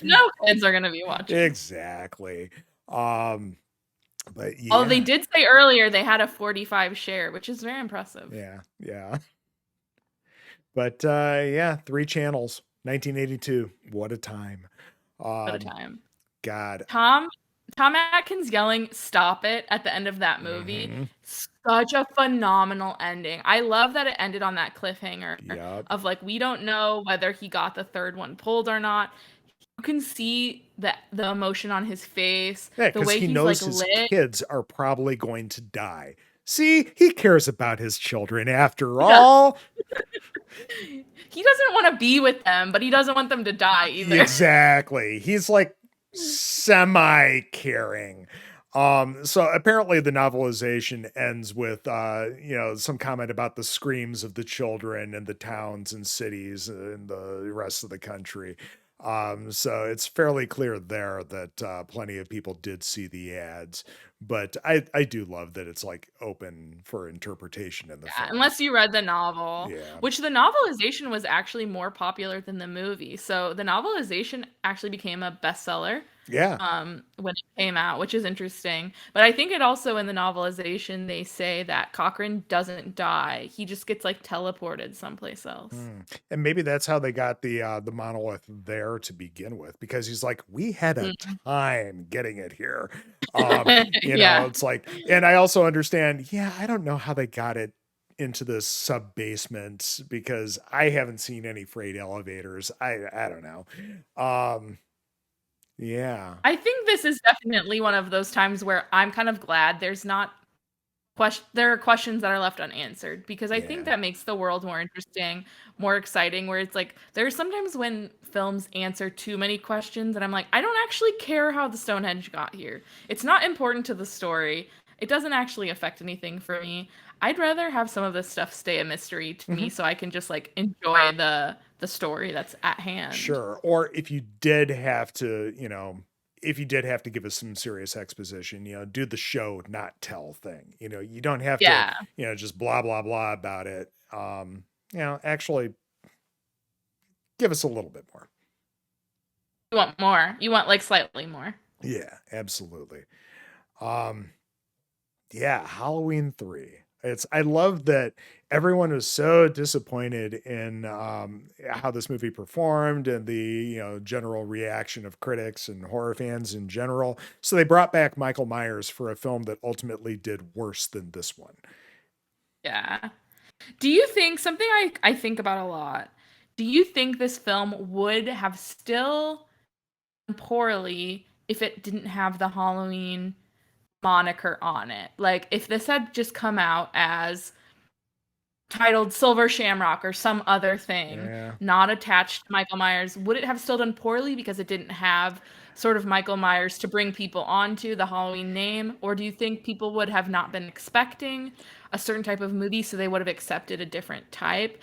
No kids are gonna be watching. exactly. Um, but Oh, they yeah, did say earlier they had a 45 share, which is very impressive. yeah, yeah. But yeah, three channels, 1982. What a time. At a Um, time. God. Tom Tom Atkins yelling "Stop it" at the end of that movie, Hmm. such a phenomenal ending. I love that it ended on that cliffhanger Yep. of like we don't know whether he got the third one pulled or not. You can see the emotion on his face, Yeah, the because way he he's like knows his lit. kids are probably going to die. See, he cares about his children after He does. all. He doesn't want to be with them, but he doesn't want them to die either. Exactly. He's like semi caring. So apparently the novelization ends with some comment about the screams of the children in the towns and cities and the rest of the country. So it's fairly clear there that plenty of people did see the ads, but I do love that it's like open for interpretation in the Yeah, film. unless you read the novel, Yeah. which the novelization was actually more popular than the movie. So the novelization actually became a bestseller Yeah. when it came out, which is interesting. But I think it also in the novelization they say that Cochrane doesn't die. He just gets like teleported someplace else. Hmm. And maybe that's how they got the monolith there to begin with, because he's like, we had a Mm. time getting it here. Yeah. It's like, and I also understand, yeah, I don't know how they got it into the sub basement because I haven't seen any freight elevators. I don't know. Um, yeah. I think this is definitely one of those times where I'm kind of glad there's not there are questions that are left unanswered because I think Yeah. that makes the world more interesting, more exciting, where it's like there's sometimes when films answer too many questions and I'm like, I don't actually care how the Stonehenge got here. It's not important to the story. It doesn't actually affect anything for me. I'd rather have some of this stuff stay a mystery to Mhm. me so I can just like enjoy the story that's at hand. Sure. Or if you did have to give us some serious exposition, do the show, not tell thing. You don't have to, Yeah. just blah, blah, blah about it. Actually give us a little bit more. You want more. You want like slightly more. Yeah, absolutely. Um, yeah, Halloween 3. I love that everyone was so disappointed in how this movie performed and the general reaction of critics and horror fans in general. So they brought back Michael Myers for a film that ultimately did worse than this one. Yeah. Do you think something I think about a lot? Do you think this film would have still done poorly if it didn't have the Halloween moniker on it? Like if this had just come out as titled Silver Shamrock or some other thing, Yeah. not attached to Michael Myers, would it have still done poorly because it didn't have sort of Michael Myers to bring people onto the Halloween name? Or do you think people would have not been expecting a certain type of movie, so they would have accepted a different type?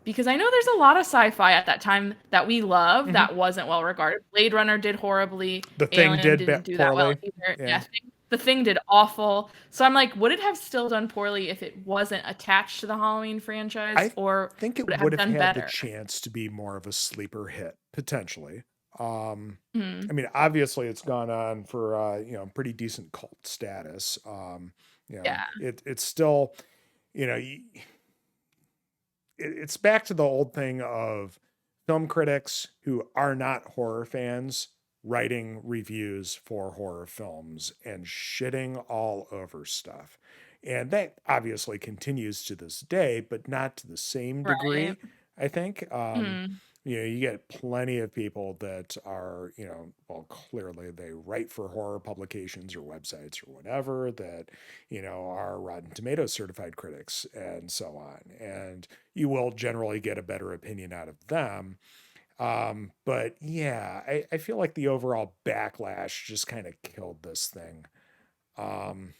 because I know there's a lot of sci-fi at that time that we love Hmm. that wasn't well regarded. Blade Runner did horribly. The Thing Alien did didn't do that well poorly. either. Yeah. Yeah, the Thing did awful. So I'm like, would it have still done poorly if it wasn't attached to the Halloween franchise, I or think it would it would have have done had the better? chance to be more of a sleeper hit, potentially. Um, I Hmm. mean, obviously, it's gone on for pretty decent cult status. Yeah, It's still, you know, it's back to the old thing of film critics who are not horror fans writing reviews for horror films and shitting all over stuff. And that obviously continues to this day, but not to the same right. degree, I think. Hmm. You get plenty of people that are, well, clearly they write for horror publications or websites or whatever that, are Rotten Tomatoes certified critics and so on. And you will generally get a better opinion out of them. But yeah, I feel like the overall backlash just kind of killed this thing. Um,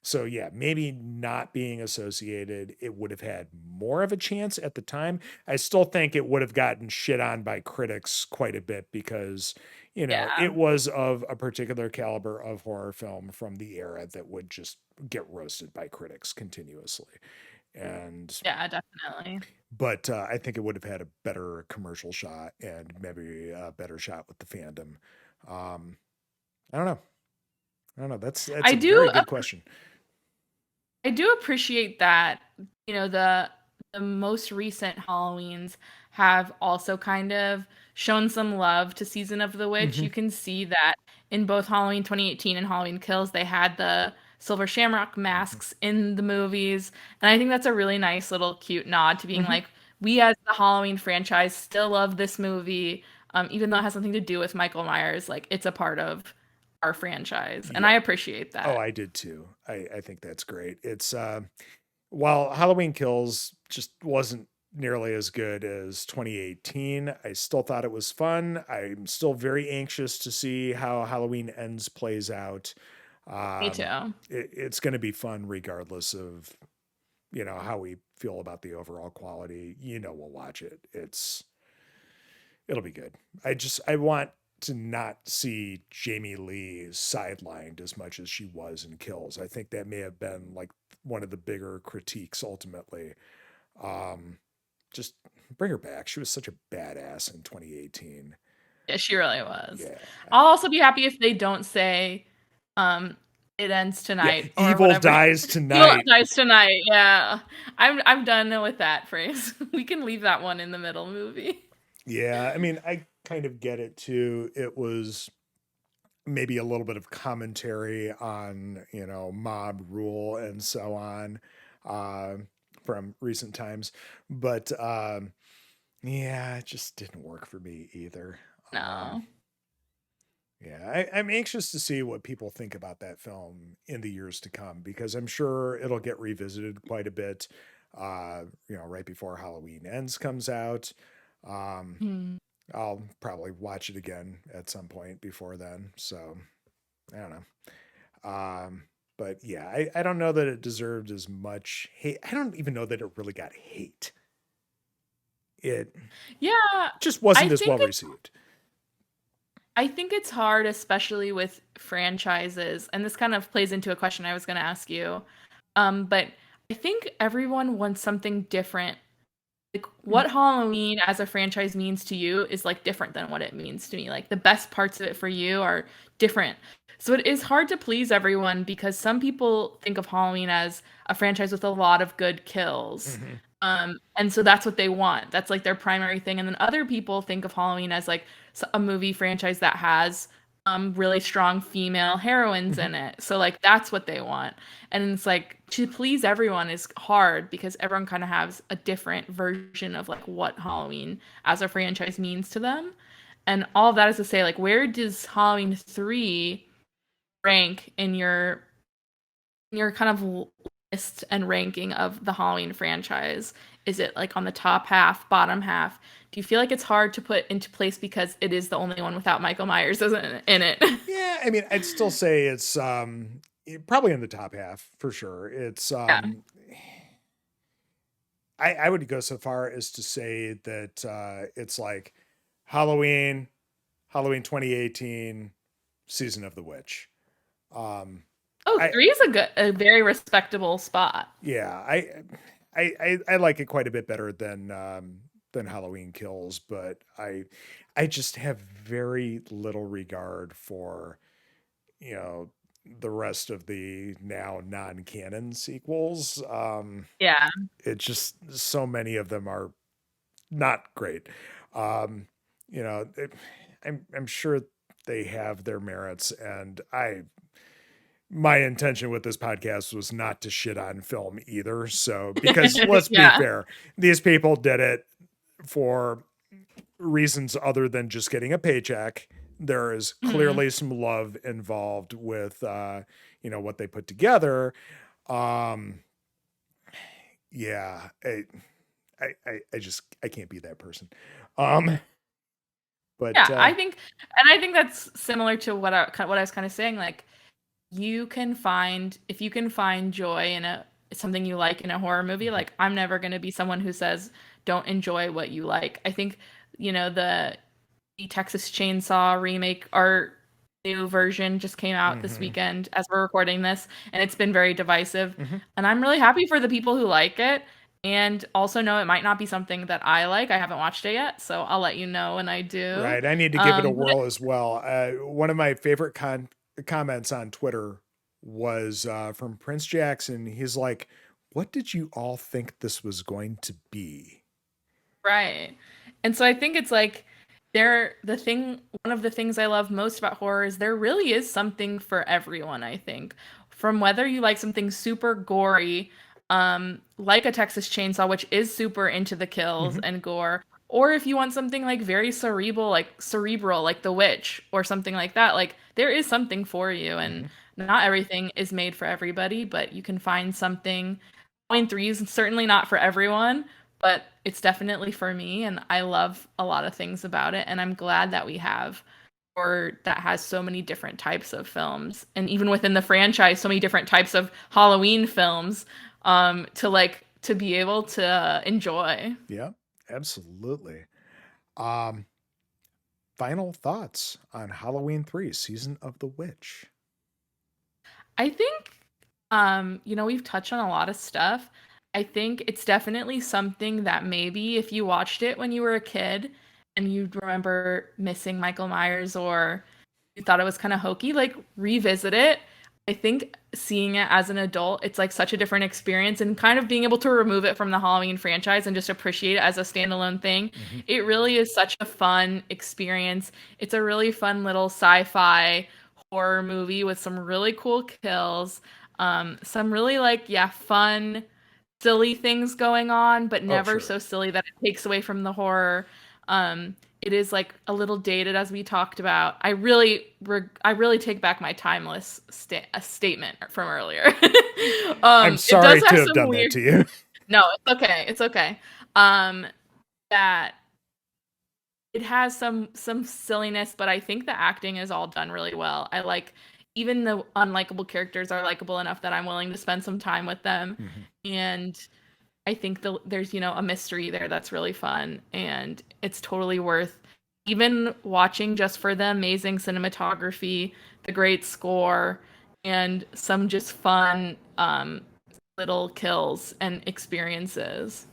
so yeah, maybe not being associated, it would have had more of a chance at the time. I still think it would have gotten shit on by critics quite a bit because, Yeah, it was of a particular caliber of horror film from the era that would just get roasted by critics continuously. And yeah, definitely. but I think it would have had a better commercial shot and maybe a better shot with the fandom. Um, I don't know. I don't know. That's I a do very good question. I do appreciate that, the most recent Halloweens have also kind of shown some love to Season of the Witch. Hmm. You can see that in both Halloween 2018 and Halloween Kills, they had the Silver Shamrock masks in the movies. And I think that's a really nice little cute nod to being Hmm. like, we as the Halloween franchise still love this movie, even though it has something to do with Michael Myers, like it's a part of our franchise. And I Yep. appreciate Oh, that. I did too. I think that's great. It's while Halloween Kills just wasn't nearly as good as 2018, I still thought it was fun. I'm still very anxious to see how Halloween Ends plays out. Me too. It's going to be fun regardless of, how we feel about the overall quality. We'll watch it. It'll be good. I want to not see Jamie Lee sidelined as much as she was in Kills. I think that may have been like one of the bigger critiques ultimately. Um, just bring her back. She was such a badass in 2018. Yeah, she really was. Yeah. I'll also be happy if they don't say um it ends Yeah. tonight or Evil whatever. dies Evil tonight. dies tonight. Yeah. I'm done with that phrase. We can leave that one in the middle movie. Yeah. I mean, I kind of get it too. It was maybe a little bit of commentary on, mob rule and so on, uh, from recent times. But yeah, it just didn't work for me either. Um, No. yeah, I'm anxious to see what people think about that film in the years to come because I'm sure it'll get revisited quite a bit. Right before Halloween Ends comes out. Um, Hmm. I'll probably watch it again at some point before then. So I don't know. But yeah, I don't know that it deserved as much hate. I don't even know that it really got hate. It Yeah, just I wasn't as well think it's received. I think it's hard, especially with franchises, and this kind of plays into a question I was going to ask you. But I think everyone wants something different. Like Mhm. what Halloween as a franchise means to you is like different than what it means to me. Like the best parts of it for you are different. So it is hard to please everyone because some people think of Halloween as a franchise with a lot of good kills. Mhm. And so that's what they want. That's like their primary thing. And then other people think of Halloween as like a movie franchise that has really strong female heroines Mhm. in it. So like that's what they want. And it's like to please everyone is hard because everyone kind of has a different version of like what Halloween as a franchise means to them. And all of that is to say, like, where does Halloween 3 rank in your kind of list and ranking of the Halloween franchise? Is it like on the top half, bottom half? Do you feel like it's hard to put into place because it is the only one without Michael Myers isn't in it? Yeah, I mean, I'd still say it's probably in the top half for sure. It's Yeah. I would go so far as to say that it's like Halloween, Halloween 2018, Season of the Witch. Um, Oh, I three is a very respectable spot. yeah, I like it quite a bit better than Halloween Kills, but I just have very little regard for, you know, the rest of the now non-canon sequels. Yeah. It just so many of them are not great. Um, you know, I'm sure they have their merits, and my intention with this podcast was not to shit on film either. So, because let's be Yeah. fair, these people did it for reasons other than just getting a paycheck. There is Mhm. clearly some love involved with, what they put together. Um, yeah, I just, I can't be that person. Um, but, Yeah, I think that's similar to what I was kind of saying. Like, if you can find joy in a something you like in a horror movie, like I'm never going to be someone who says don't enjoy what you like. I think, the Texas Chainsaw remake, our new version just came out this mhm, weekend as we're recording this, and it's been very divisive. mhm. And I'm really happy for the people who like it, and also know it might not be something that I like. I haven't watched it yet, so I'll let you know when I do. Right. I need to give it a But whirl as well. One of my favorite comments on Twitter was from Prince Jackson. He's like, "What did you all think this was going to be?" right. And so I think it's like one of the things I love most about horror is there really is something for everyone, I think. From whether you like something super gory, like a Texas Chainsaw, which is super into the kills Hmm. and gore, or if you want something like very cerebral, like The Witch or something like that, like there is something for you, and Hmm. not everything is made for everybody, but you can find something. Point three is certainly not for everyone, but it's definitely for me, and I love a lot of things about it, and I'm glad that we have or that has so many different types of films, and even within the franchise, so many different types of Halloween films, to be able to enjoy. Yeah, absolutely. Um, Final thoughts on Halloween 3, Season of the Witch. I think, we've touched on a lot of stuff. I think it's definitely something that maybe if you watched it when you were a kid and you remember missing Michael Myers, or you thought it was kind of hokey, like revisit it. I think seeing it as an adult, it's like such a different experience, and kind of being able to remove it from the Halloween franchise and just appreciate it as a standalone thing. Hmm. It really is such a fun experience. It's a really fun little sci-fi horror movie with some really cool kills, some really fun, silly things going on, but Oh, never sure. so silly that it takes away from the horror. It is like a little dated, as we talked about. I really take back my timeless statement from earlier. I'm It does sorry to have have some done that weird. to you. No, it's okay. It's okay. Um, that it has some silliness, but I think the acting is all done really well. I like even the unlikable characters are likable enough that I'm willing to spend some time with them, Mhm. and I think there's a mystery there that's really fun, and it's totally worth even watching just for the amazing cinematography, the great score, and some just fun little kills and experiences.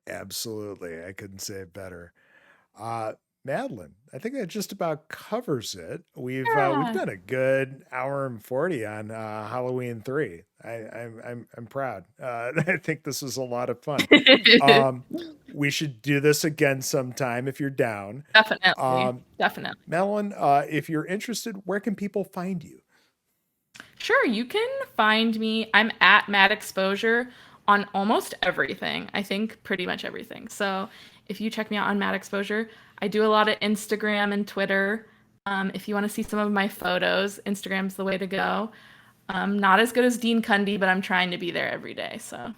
Absolutely. I couldn't say it better. Uh, Madeline, I think that just about covers it. We've Yeah. done a good hour and 40 on Halloween 3. I'm proud. I think this was a lot of fun. Um, we should do this again sometime if you're down. Definitely. Um, Definitely. Madeline, if you're interested, where can people find you? Sure, you can find me. I'm at Mad Exposure on almost everything. I think pretty much everything. So if you check me out on Mad Exposure, I do a lot of Instagram and Twitter. If you want to see some of my photos, Instagram's the way to go. Not as good as Dean Cundy, but I'm trying to be there every day. So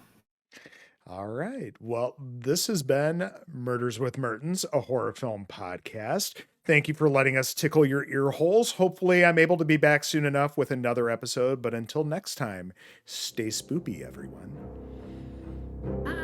All right. Well, this has been Murders with Mertens, a horror film podcast. Thank you for letting us tickle your ear holes. Hopefully, I'm able to be back soon enough with another episode. But until next time, stay spoopy, everyone. bye.